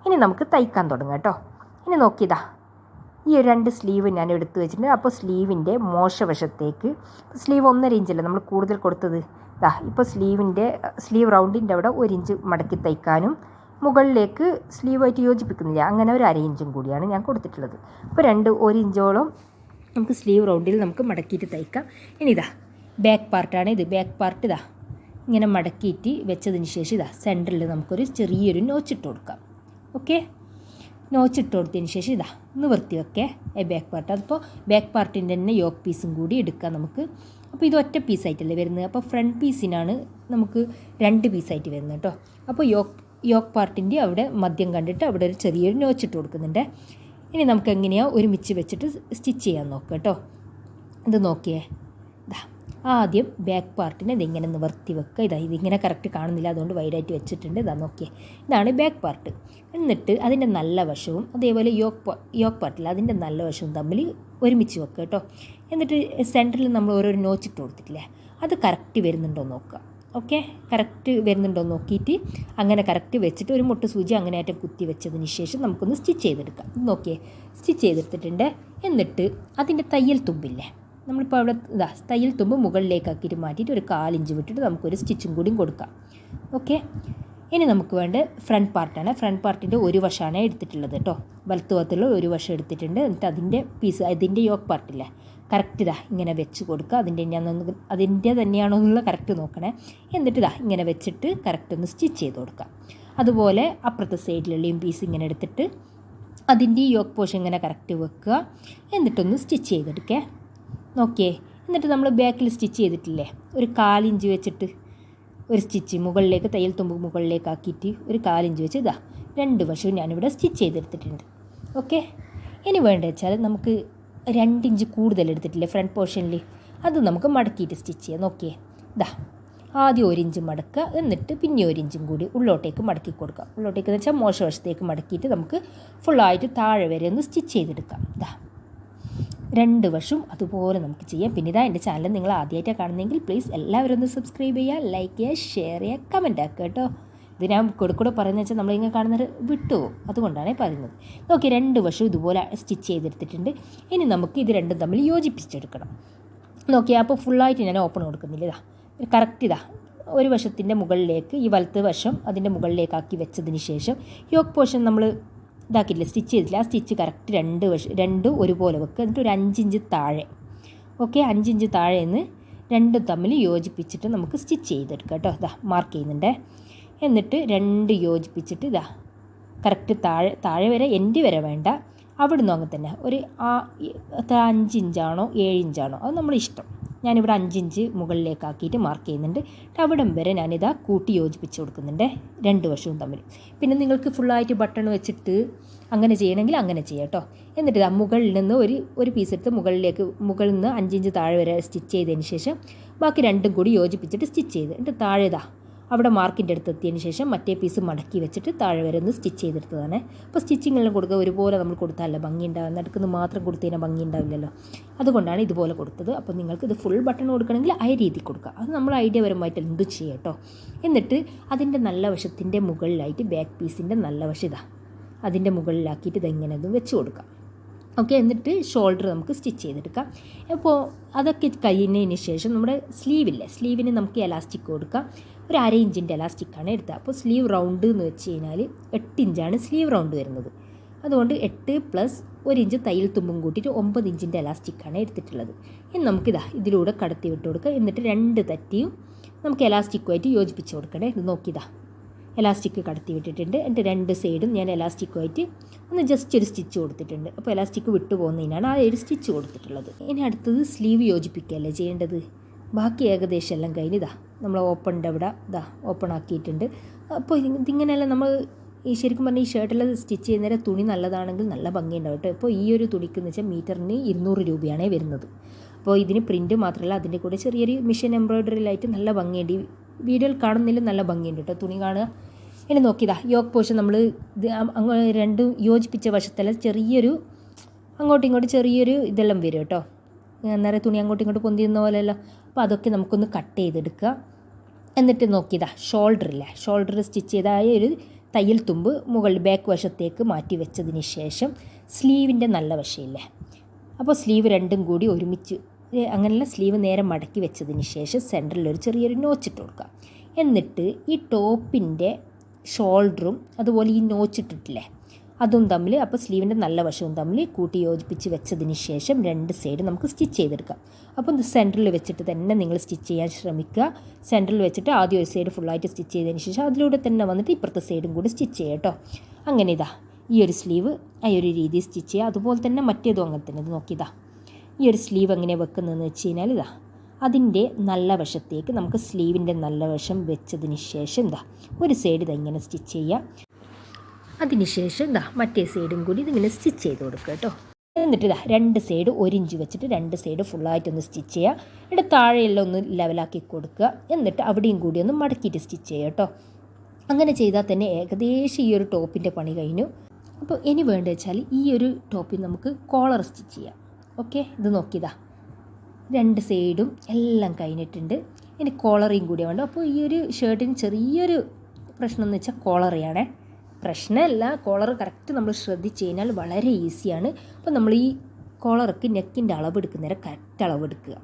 ഇനി നമുക്ക് തയ്ക്കാൻ തുടങ്ങാം കേട്ടോ. ഇനി നോക്കിയതാ ഈ ഒരു 2 സ്ലീവ് ഞാൻ എടുത്തു വെച്ചിട്ടുണ്ട്. അപ്പോൾ സ്ലീവിൻ്റെ മോശവശത്തേക്ക് സ്ലീവ് 1.5 ഇഞ്ചല്ലേ നമ്മൾ കൂടുതൽ കൊടുത്തത്. ഇതാ ഇപ്പോൾ സ്ലീവ് റൗണ്ടിൻ്റെ അവിടെ 1 ഇഞ്ച് മടക്കി തയ്ക്കാനും മുകളിലേക്ക് സ്ലീവായിട്ട് യോജിപ്പിക്കുന്നില്ല, അങ്ങനെ ഒരു 1/2 ഇഞ്ചും കൂടിയാണ് ഞാൻ കൊടുത്തിട്ടുള്ളത്. അപ്പോൾ 1 ഇഞ്ചോളം നമുക്ക് സ്ലീവ് റൗണ്ടിൽ നമുക്ക് മടക്കിയിട്ട് തയ്ക്കാം. ഇനി ഇതാ ബാക്ക് പാർട്ടാണ്. ഇത് ബാക്ക് പാർട്ട് ഇതാ ഇങ്ങനെ മടക്കിയിട്ട് വെച്ചതിന് ശേഷം ഇതാ സെൻറ്ററിൽ നമുക്കൊരു ചെറിയൊരു നോച്ചിട്ട് കൊടുക്കാം. ഓക്കെ, നോച്ചിട്ട് കൊടുത്തതിന് ശേഷം ഇതാ നിവർത്തി വെക്കേ ബാക്ക് പാർട്ട്. അതിപ്പോൾ ബാക്ക് പാർട്ടിൻ്റെ തന്നെ യോക്ക് പീസും കൂടി എടുക്കാം നമുക്ക്. അപ്പോൾ ഇത് ഒറ്റ പീസായിട്ടല്ലേ വരുന്നത്. അപ്പോൾ ഫ്രണ്ട് പീസിനാണ് നമുക്ക് 2 പീസായിട്ട് വരുന്നത് കേട്ടോ. അപ്പോൾ യോക്ക് പാർട്ടിൻ്റെ അവിടെ മദ്യം കണ്ടിട്ട് അവിടെ ഒരു ചെറിയൊരു നോച്ചിട്ട് കൊടുക്കുന്നുണ്ട്. ഇനി നമുക്ക് എങ്ങനെയാണ് ഒരുമിച്ച് വെച്ചിട്ട് സ്റ്റിച്ച് ചെയ്യാൻ നോക്കാം കേട്ടോ. ഇത് നോക്കിയേ ഇതാ ആദ്യം ബാക്ക് പാർട്ടിനെ ഇതിങ്ങനെ നിവർത്തി വെക്കുക. ഇതിങ്ങനെ കറക്റ്റ് കാണുന്നില്ല, അതുകൊണ്ട് വൈഡായിട്ട് വെച്ചിട്ടുണ്ട്. ഇതാ നോക്കിയേ ഇതാണ് ബാക്ക് പാർട്ട്. എന്നിട്ട് അതിൻ്റെ നല്ല വശവും അതേപോലെ യോക്ക് പാർട്ടിൽ അതിൻ്റെ നല്ല വശവും തമ്മിൽ ഒരുമിച്ച് വെക്കുക കേട്ടോ. എന്നിട്ട് സെൻറ്ററിൽ നമ്മൾ ഓരോരോ നോച്ചിട്ട് കൊടുത്തിട്ടില്ലേ, അത് കറക്റ്റ് വരുന്നുണ്ടോ നോക്കുക. ഓക്കെ, കറക്റ്റ് വരുന്നുണ്ടോ നോക്കിയിട്ട് അങ്ങനെ കറക്റ്റ് വെച്ചിട്ട് ഒരു മുട്ട് സൂചി അങ്ങനെ ആയിട്ട് കുത്തി വെച്ചതിന് ശേഷം നമുക്കൊന്ന് സ്റ്റിച്ച് ചെയ്തെടുക്കാം. നോക്കിയേ സ്റ്റിച്ച് ചെയ്തെടുത്തിട്ടുണ്ട്. എന്നിട്ട് അതിൻ്റെ തയ്യൽ തുമ്പില്ലേ, നമ്മളിപ്പോൾ അവിടെ ഇതാ തയ്യൽ തുമ്പ് മുകളിലേക്കാക്കിയിട്ട് മാറ്റിയിട്ട് ഒരു 1/4 ഇഞ്ച് വിട്ടിട്ട് നമുക്കൊരു സ്റ്റിച്ചും കൂടിയും കൊടുക്കാം. ഓക്കെ, ഇനി നമുക്ക് വേണ്ട ഫ്രണ്ട് പാർട്ടാണ്. ഫ്രണ്ട് പാർട്ടിൻ്റെ ഒരു വശമാണ് എടുത്തിട്ടുള്ളത് കേട്ടോ. വലത്ത് ഭാഗത്തുള്ള ഒരു വശം എടുത്തിട്ടുണ്ട്. എന്നിട്ട് അതിൻ്റെ യോക്ക് പാർട്ടില്ലേ കറക്റ്റ് ഇതാ ഇങ്ങനെ വെച്ച് കൊടുക്കുക. അതിൻ്റെ തന്നെയാണോ എന്നുള്ള കറക്റ്റ് നോക്കണേ. എന്നിട്ട് ഇതാ ഇങ്ങനെ വെച്ചിട്ട് കറക്റ്റ് ഒന്ന് സ്റ്റിച്ച് ചെയ്ത് കൊടുക്കുക. അതുപോലെ അപ്പുറത്തെ സൈഡിലുള്ള പീസ് ഇങ്ങനെ എടുത്തിട്ട് അതിൻ്റെ യോക്ക് പോർഷൻ ഇങ്ങനെ കറക്റ്റ് വെക്കുക. എന്നിട്ടൊന്ന് സ്റ്റിച്ച് ചെയ്തെടുക്കേ. നോക്കിയേ, എന്നിട്ട് നമ്മൾ ബാക്കിൽ സ്റ്റിച്ച് ചെയ്തിട്ടില്ലേ ഒരു 1/4 ഇഞ്ച് വെച്ചിട്ട് ഒരു സ്റ്റിച്ച് മുകളിലേക്ക് തയ്യൽ തുമ്പ് മുകളിലേക്കാക്കിയിട്ട് ഒരു 1/4 ഇഞ്ച് വെച്ച് ഇതാ 2 വശവും ഞാനിവിടെ സ്റ്റിച്ച് ചെയ്തെടുത്തിട്ടുണ്ട്. ഓക്കെ, ഇനി വേണ്ട വെച്ചാൽ നമുക്ക് 2 ഇഞ്ച് കൂടുതൽ എടുത്തിട്ടില്ലേ ഫ്രണ്ട് പോർഷനിൽ, അത് നമുക്ക് മടക്കിയിട്ട് സ്റ്റിച്ച് ചെയ്യാം. നോക്കിയേ ഇതാ ആദ്യം 1 ഇഞ്ച് മടക്കുക, എന്നിട്ട് പിന്നെ 1 ഇഞ്ചും കൂടി ഉള്ളോട്ടേക്ക് മടക്കി കൊടുക്കുക. ഉള്ളോട്ടേക്ക് എന്ന് വെച്ചാൽ മോശവശത്തേക്ക് മടക്കിയിട്ട് നമുക്ക് ഫുള്ളായിട്ട് താഴെ വരെ ഒന്ന് സ്റ്റിച്ച് ചെയ്തെടുക്കാം. ഇതാ 2 വശവും അതുപോലെ നമുക്ക് ചെയ്യാം. പിന്നെ ഇതാ എൻ്റെ ചാനൽ നിങ്ങൾ ആദ്യമായിട്ടാണ് കാണുന്നതെങ്കിൽ പ്ലീസ് എല്ലാവരും ഒന്ന് സബ്സ്ക്രൈബ് ചെയ്യുക, ലൈക്ക് ചെയ്യുക, ഷെയർ ചെയ്യുക, കമൻറ്റ് ആക്കുക കേട്ടോ. ഇത് ഞാൻ കൂടെ പറയുന്നത് വെച്ചാൽ നമ്മളിങ്ങനെ കാണുന്നത് വിട്ടുപോകും, അതുകൊണ്ടാണ് പറയുന്നത്. നോക്കി 2 വശവും ഇതുപോലെ സ്റ്റിച്ച് ചെയ്തെടുത്തിട്ടുണ്ട്. ഇനി നമുക്ക് ഇത് രണ്ടും തമ്മിൽ യോജിപ്പിച്ചെടുക്കണം. നോക്കിയാൽ അപ്പോൾ ഫുള്ളായിട്ട് ഞാൻ ഓപ്പൺ കൊടുക്കുന്നില്ല. ഇതാ കറക്റ്റ് ഇതാ ഒരു വശത്തിൻ്റെ മുകളിലേക്ക് ഈ വലത്ത് വശം അതിൻ്റെ മുകളിലേക്കാക്കി വെച്ചതിന് ശേഷം യോക്ക് പോർഷൻ നമ്മൾ ഇതാക്കിയില്ല, സ്റ്റിച്ച് ചെയ്തില്ല. ആ സ്റ്റിച്ച് കറക്റ്റ് രണ്ടും ഒരുപോലെ വെക്കുക. എന്നിട്ട് ഒരു 5 ഇഞ്ച് താഴെ, ഓക്കെ 5 ഇഞ്ച് താഴെ നിന്ന് രണ്ടും തമ്മിൽ യോജിപ്പിച്ചിട്ട് നമുക്ക് സ്റ്റിച്ച് ചെയ്തെടുക്കാം കേട്ടോ. ഇതാ മാർക്ക് ചെയ്യുന്നുണ്ട്. എന്നിട്ട് 2 യോജിപ്പിച്ചിട്ട് ഇതാ കറക്റ്റ് താഴെ വരെ എൻഡ് വരെ വേണ്ട, അവിടുന്ന് അങ്ങനെ തന്നെ ഒരു 5 ഇഞ്ചാണോ 7 ഇഞ്ചാണോ അത് നമ്മുടെ ഇഷ്ടം. ഞാനിവിടെ 5 ഇഞ്ച് മുകളിലേക്കാക്കിയിട്ട് മാർക്ക് ചെയ്യുന്നുണ്ട്. അവിടം വരെ ഞാനിതാ കൂട്ടി യോജിപ്പിച്ച് കൊടുക്കുന്നുണ്ട് 2 വശവും തമ്മിൽ. പിന്നെ നിങ്ങൾക്ക് ഫുള്ളായിട്ട് ബട്ടൺ വെച്ചിട്ട് അങ്ങനെ ചെയ്യണമെങ്കിൽ അങ്ങനെ ചെയ്യാം കേട്ടോ. എന്നിട്ട് ഇതാ മുകളിൽ നിന്ന് ഒരു പീസ് എടുത്ത് മുകളിൽ നിന്ന് 5 ഇഞ്ച് താഴെ വരെ സ്റ്റിച്ച് ചെയ്തതിന് ശേഷം ബാക്കി രണ്ടും കൂടി യോജിപ്പിച്ചിട്ട് സ്റ്റിച്ച് ചെയ്ത് എന്നിട്ട് താഴെ ഇതാ അവിടെ മാർക്കിൻ്റെ അടുത്ത് എത്തിയതിന് ശേഷം മറ്റേ പീസ് മടക്കി വെച്ചിട്ട് താഴെ വരെ ഒന്ന് സ്റ്റിച്ച് ചെയ്തെടുത്തതാണ്. അപ്പോൾ സ്റ്റിച്ചിങ്ങെല്ലാം കൊടുക്കുക ഒരുപോലെ നമ്മൾ കൊടുത്താലല്ല ഭംഗി ഉണ്ടാകും, നടുക്കുന്ന മാത്രം കൊടുത്തു കഴിഞ്ഞാൽ ഭംഗി ഉണ്ടാവില്ലല്ലോ, അതുകൊണ്ടാണ് ഇതുപോലെ കൊടുത്തത്. അപ്പോൾ നിങ്ങൾക്ക് ഇത് ഫുൾ ബട്ടൺ കൊടുക്കണമെങ്കിൽ ആ രീതി കൊടുക്കുക, അത് നമ്മൾ ഐഡിയപരമായിട്ട് എന്ത് ചെയ്യുക കേട്ടോ. എന്നിട്ട് അതിൻ്റെ നല്ല വശത്തിൻ്റെ മുകളിലായിട്ട് ബാക്ക് പീസിൻ്റെ നല്ല വശം ഇതാ അതിൻ്റെ മുകളിലാക്കിയിട്ട് ഇതെങ്ങനെ ഒന്ന് വെച്ച് കൊടുക്കാം. ഓക്കെ, എന്നിട്ട് ഷോൾഡർ നമുക്ക് സ്റ്റിച്ച് ചെയ്തെടുക്കാം. അപ്പോൾ അതൊക്കെ കഴിഞ്ഞതിന് ശേഷം നമ്മുടെ സ്ലീവിന് നമുക്ക് എലാസ്റ്റിക് കൊടുക്കാം. ഒരു 1/2 ഇഞ്ചിൻ്റെ എലാസ്റ്റിക്കാണ് എടുത്തത്. അപ്പോൾ സ്ലീവ് റൗണ്ട് എന്ന് വെച്ച് കഴിഞ്ഞാൽ 8 ഇഞ്ചാണ് സ്ലീവ് റൗണ്ട് വരുന്നത്. അതുകൊണ്ട് 8 + 1 ഇഞ്ച് തയ്യൽ തുമ്പും കൂട്ടിയിട്ട് 9 ഇഞ്ചിൻ്റെ എലാസ്റ്റിക്കാണ് എടുത്തിട്ടുള്ളത്. ഇനി നമുക്കിതാ ഇതിലൂടെ കടത്തി വിട്ട് കൊടുക്കുക. എന്നിട്ട് 2 തറ്റിയും നമുക്ക് എലാസ്റ്റിക്കുമായിട്ട് യോജിപ്പിച്ച് കൊടുക്കണേ. ഇത് നോക്കിയതാ എലാസ്റ്റിക് കടത്തി വിട്ടിട്ടുണ്ട്. എന്നിട്ട് 2 സൈഡും ഞാൻ എലാസ്റ്റിക്കുമായിട്ട് ഒന്ന് ജസ്റ്റ് ഒരു സ്റ്റിച്ച് കൊടുത്തിട്ടുണ്ട്. അപ്പോൾ എലാസ്റ്റിക് വിട്ടു പോകുന്നതിനാണ് ആ ഒരു സ്റ്റിച്ച് കൊടുത്തിട്ടുള്ളത്. ഇനി അടുത്തത് സ്ലീവ് യോജിപ്പിക്കുകയല്ലേ ചെയ്യേണ്ടത്. ബാക്കി ഏകദേശം എല്ലാം കഴിഞ്ഞ് നമ്മൾ ഓപ്പണിൻ്റെ അവിടെ ഓപ്പൺ ആക്കിയിട്ടുണ്ട്. അപ്പോൾ ഇതിങ്ങനെയല്ല നമ്മൾ ശരിക്കും പറഞ്ഞാൽ ഈ ഷർട്ടെല്ലാം സ്റ്റിച്ച് ചെയ്യുന്നേരം തുണി നല്ലതാണെങ്കിൽ നല്ല ഭംഗിയുണ്ടാവും കേട്ടോ. ഇപ്പോൾ ഈ ഒരു തുണിക്ക് എന്ന് വെച്ചാൽ മീറ്ററിന് 200 രൂപയാണ് വരുന്നത്. അപ്പോൾ ഇതിന് പ്രിൻറ്റ് മാത്രമല്ല അതിൻ്റെ കൂടെ ചെറിയൊരു മിഷൻ എംബ്രോയ്ഡറിയിലായിട്ട് നല്ല ഭംഗിയുണ്ട്. ഈ വീഡിയോയിൽ കാണുന്നതിൽ നല്ല ഭംഗിയുണ്ട് കേട്ടോ തുണി കാണുക. ഇനി നോക്കിയതാ യോക്ക് പോർഷൻ നമ്മൾ ഇത് രണ്ടും യോജിപ്പിച്ച വശത്തെല്ലാം അങ്ങോട്ടും ഇങ്ങോട്ടും ചെറിയൊരു ഇതെല്ലാം വരും കേട്ടോ. അന്നേരം തുണി അങ്ങോട്ടും ഇങ്ങോട്ടും പൊന്തിയുന്ന പോലെയല്ലോ. അപ്പോൾ അതൊക്കെ നമുക്കൊന്ന് കട്ട് ചെയ്തെടുക്കുക. എന്നിട്ട് നോക്കിയതാ ഷോൾഡർ സ്റ്റിച്ച് ചെയ്തായ ഒരു തയ്യൽ തുമ്പ് മുകളിൽ ബാക്ക് വശത്തേക്ക് മാറ്റി വെച്ചതിന് ശേഷം സ്ലീവിൻ്റെ നല്ല വശമില്ലേ, അപ്പോൾ സ്ലീവ് രണ്ടും കൂടി ഒരുമിച്ച് അങ്ങനെയുള്ള സ്ലീവ് നേരെ മടക്കി വെച്ചതിന് ശേഷം സെൻറ്ററിൽ ഒരു ചെറിയൊരു നോച്ചിട്ട് കൊടുക്കുക. എന്നിട്ട് ഈ ടോപ്പിൻ്റെ ഷോൾഡറും അതുപോലെ ഈ നോച്ചിട്ടിട്ടില്ലേ അതും തമ്മിൽ, അപ്പോൾ സ്ലീവിൻ്റെ നല്ല വശവും തമ്മിൽ കൂട്ടി യോജിപ്പിച്ച് വെച്ചതിന് ശേഷം 2 സൈഡ് നമുക്ക് സ്റ്റിച്ച് ചെയ്തെടുക്കാം. അപ്പോൾ ഇത് സെൻറ്ററിൽ വെച്ചിട്ട് തന്നെ നിങ്ങൾ സ്റ്റിച്ച് ചെയ്യാൻ ശ്രമിക്കുക. സെൻറ്ററിൽ വെച്ചിട്ട് ആദ്യം ഒരു സൈഡ് ഫുള്ളായിട്ട് സ്റ്റിച്ച് ചെയ്തതിന് ശേഷം അതിലൂടെ തന്നെ വന്നിട്ട് ഇപ്പുറത്തെ സൈഡും കൂടി സ്റ്റിച്ച് ചെയ്യുക കേട്ടോ. അങ്ങനെ ഇതാ ഈ ഒരു സ്ലീവ് ആ ഒരു രീതിയിൽ സ്റ്റിച്ച് ചെയ്യുക. അതുപോലെ തന്നെ മറ്റേതും അങ്ങനെ തന്നെ. ഇത് നോക്കിയതാ ഈ ഒരു സ്ലീവ് എങ്ങനെ വെക്കുന്നതെന്ന് വെച്ച് കഴിഞ്ഞാൽ അതിൻ്റെ നല്ല വശത്തേക്ക് നമുക്ക് സ്ലീവിൻ്റെ നല്ല വശം വെച്ചതിന് ശേഷം ഒരു സൈഡ് ഇതെങ്ങനെ സ്റ്റിച്ച് ചെയ്യുക. അതിനുശേഷം മറ്റേ സൈഡും കൂടി ഇതിങ്ങനെ സ്റ്റിച്ച് ചെയ്ത് കൊടുക്കുക കേട്ടോ. എന്നിട്ട് 2 സൈഡ് 1 ഇഞ്ച് വെച്ചിട്ട് 2 സൈഡ് ഫുള്ളായിട്ടൊന്ന് സ്റ്റിച്ച് ചെയ്യുക. എന്നിട്ട് താഴെയെല്ലാം ഒന്ന് ലെവലാക്കി കൊടുക്കുക. എന്നിട്ട് അവിടെയും കൂടി ഒന്ന് മടക്കിയിട്ട് സ്റ്റിച്ച് ചെയ്യുക കേട്ടോ. അങ്ങനെ ചെയ്താൽ തന്നെ ഏകദേശം ഈ ഒരു ടോപ്പിൻ്റെ പണി കഴിഞ്ഞു. അപ്പോൾ ഇനി വേണ്ടത് വെച്ചാൽ ഈ ഒരു ടോപ്പിൽ നമുക്ക് കോളർ സ്റ്റിച്ച് ചെയ്യാം. ഓക്കെ, ഇത് നോക്കിയതാ 2 സൈഡും എല്ലാം കഴിഞ്ഞിട്ടുണ്ട്. ഇനി കോളറിയും കൂടി വേണ്ട. അപ്പോൾ ഈ ഒരു ഷർട്ടിന് ചെറിയൊരു പ്രശ്നം എന്ന് വെച്ചാൽ കോളറിയാണേ. പ്രശ്നമല്ല, കോളർ കറക്റ്റ് നമ്മൾ ശ്രദ്ധിച്ച് കഴിഞ്ഞാൽ വളരെ ഈസിയാണ്. അപ്പോൾ നമ്മൾ ഈ കോളർക്ക് നെക്കിൻ്റെ അളവെടുക്കുന്നേരം കറക്റ്റ് അളവെടുക്കുക.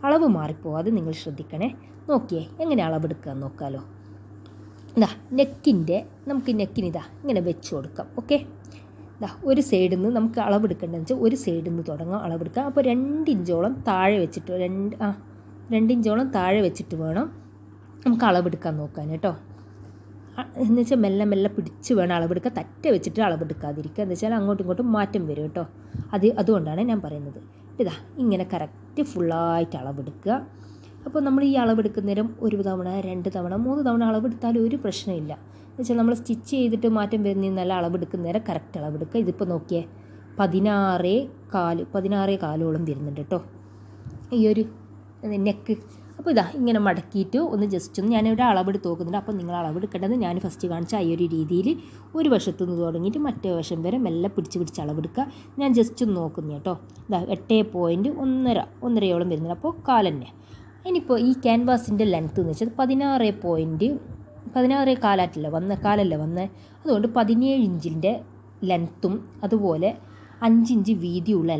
അളവ് മാറിപ്പോവാതെ നിങ്ങൾ ശ്രദ്ധിക്കണേ. നോക്കിയേ എങ്ങനെ അളവെടുക്കുക നോക്കാമല്ലോ. നമുക്ക് നെക്കിന് ഇങ്ങനെ വെച്ച് കൊടുക്കാം. ഓക്കെ, ഒരു സൈഡിൽ നിന്ന് നമുക്ക് അളവെടുക്കേണ്ടതെന്ന് വെച്ചാൽ ഒരു സൈഡിൽ നിന്ന് തുടങ്ങാം അളവെടുക്കാം. അപ്പോൾ 2 ഇഞ്ചോളം താഴെ വെച്ചിട്ട് 2 ഇഞ്ചോളം താഴെ വെച്ചിട്ട് വേണം നമുക്ക് അളവെടുക്കാൻ നോക്കാൻ കേട്ടോ. എന്ന് വെച്ചാൽ മെല്ലെ പിടിച്ച് വേണം അളവെടുക്കുക. തറ്റ വെച്ചിട്ട് അളവെടുക്കാതിരിക്കുക. എന്ന് വെച്ചാൽ അങ്ങോട്ടും ഇങ്ങോട്ടും മാറ്റം വരും കേട്ടോ. അതുകൊണ്ടാണ് ഞാൻ പറയുന്നത്. ഇങ്ങനെ കറക്റ്റ് ഫുള്ളായിട്ട് അളവെടുക്കുക. അപ്പോൾ നമ്മൾ ഈ അളവെടുക്കുന്നേരം 1 തവണ 2 തവണ 3 തവണ അളവെടുത്താലും ഒരു പ്രശ്നമില്ല. എന്ന് വെച്ചാൽ നമ്മൾ സ്റ്റിച്ച് ചെയ്തിട്ട് മാറ്റം വരുന്നതിനല്ല അളവെടുക്കുന്നേരം കറക്റ്റ് അളവെടുക്കുക. ഇതിപ്പോൾ നോക്കിയേ 16 കാലോളം വരുന്നുണ്ട് കേട്ടോ ഈ ഒരു നെക്ക്. അപ്പോൾ ഇതാ ഇങ്ങനെ മടക്കിയിട്ട് ഒന്ന് ജസ്റ്റ് ഒന്ന് ഞാനിവിടെ അളവെടുത്ത് നോക്കുന്നുണ്ട്. അപ്പോൾ നിങ്ങൾ അളവെടുക്കേണ്ടത് ഞാൻ ഫസ്റ്റ് കാണിച്ച ഈ ഒരു രീതിയിൽ ഒരു വശത്തു നിന്ന് തുടങ്ങിയിട്ട് മറ്റേ വശം വരെ മെല്ലെ പിടിച്ച് അളവെടുക്കുക. ഞാൻ ജസ്റ്റ് ഒന്ന് നോക്കുന്നു കേട്ടോ. ഇതാ 8.1 വരുന്നുണ്ട്. അപ്പോൾ കാലന്നെ. ഇനിയിപ്പോൾ ഈ ക്യാൻവാസിൻ്റെ ലെങ്ത്ത് എന്ന് വെച്ചാൽ 16 കാലല്ലേ വന്നത്. അതുകൊണ്ട് 17 ഇഞ്ചിൻ്റെ ലെങ്ത്തും അതുപോലെ 5 ഇഞ്ച് വീതിയുള്ള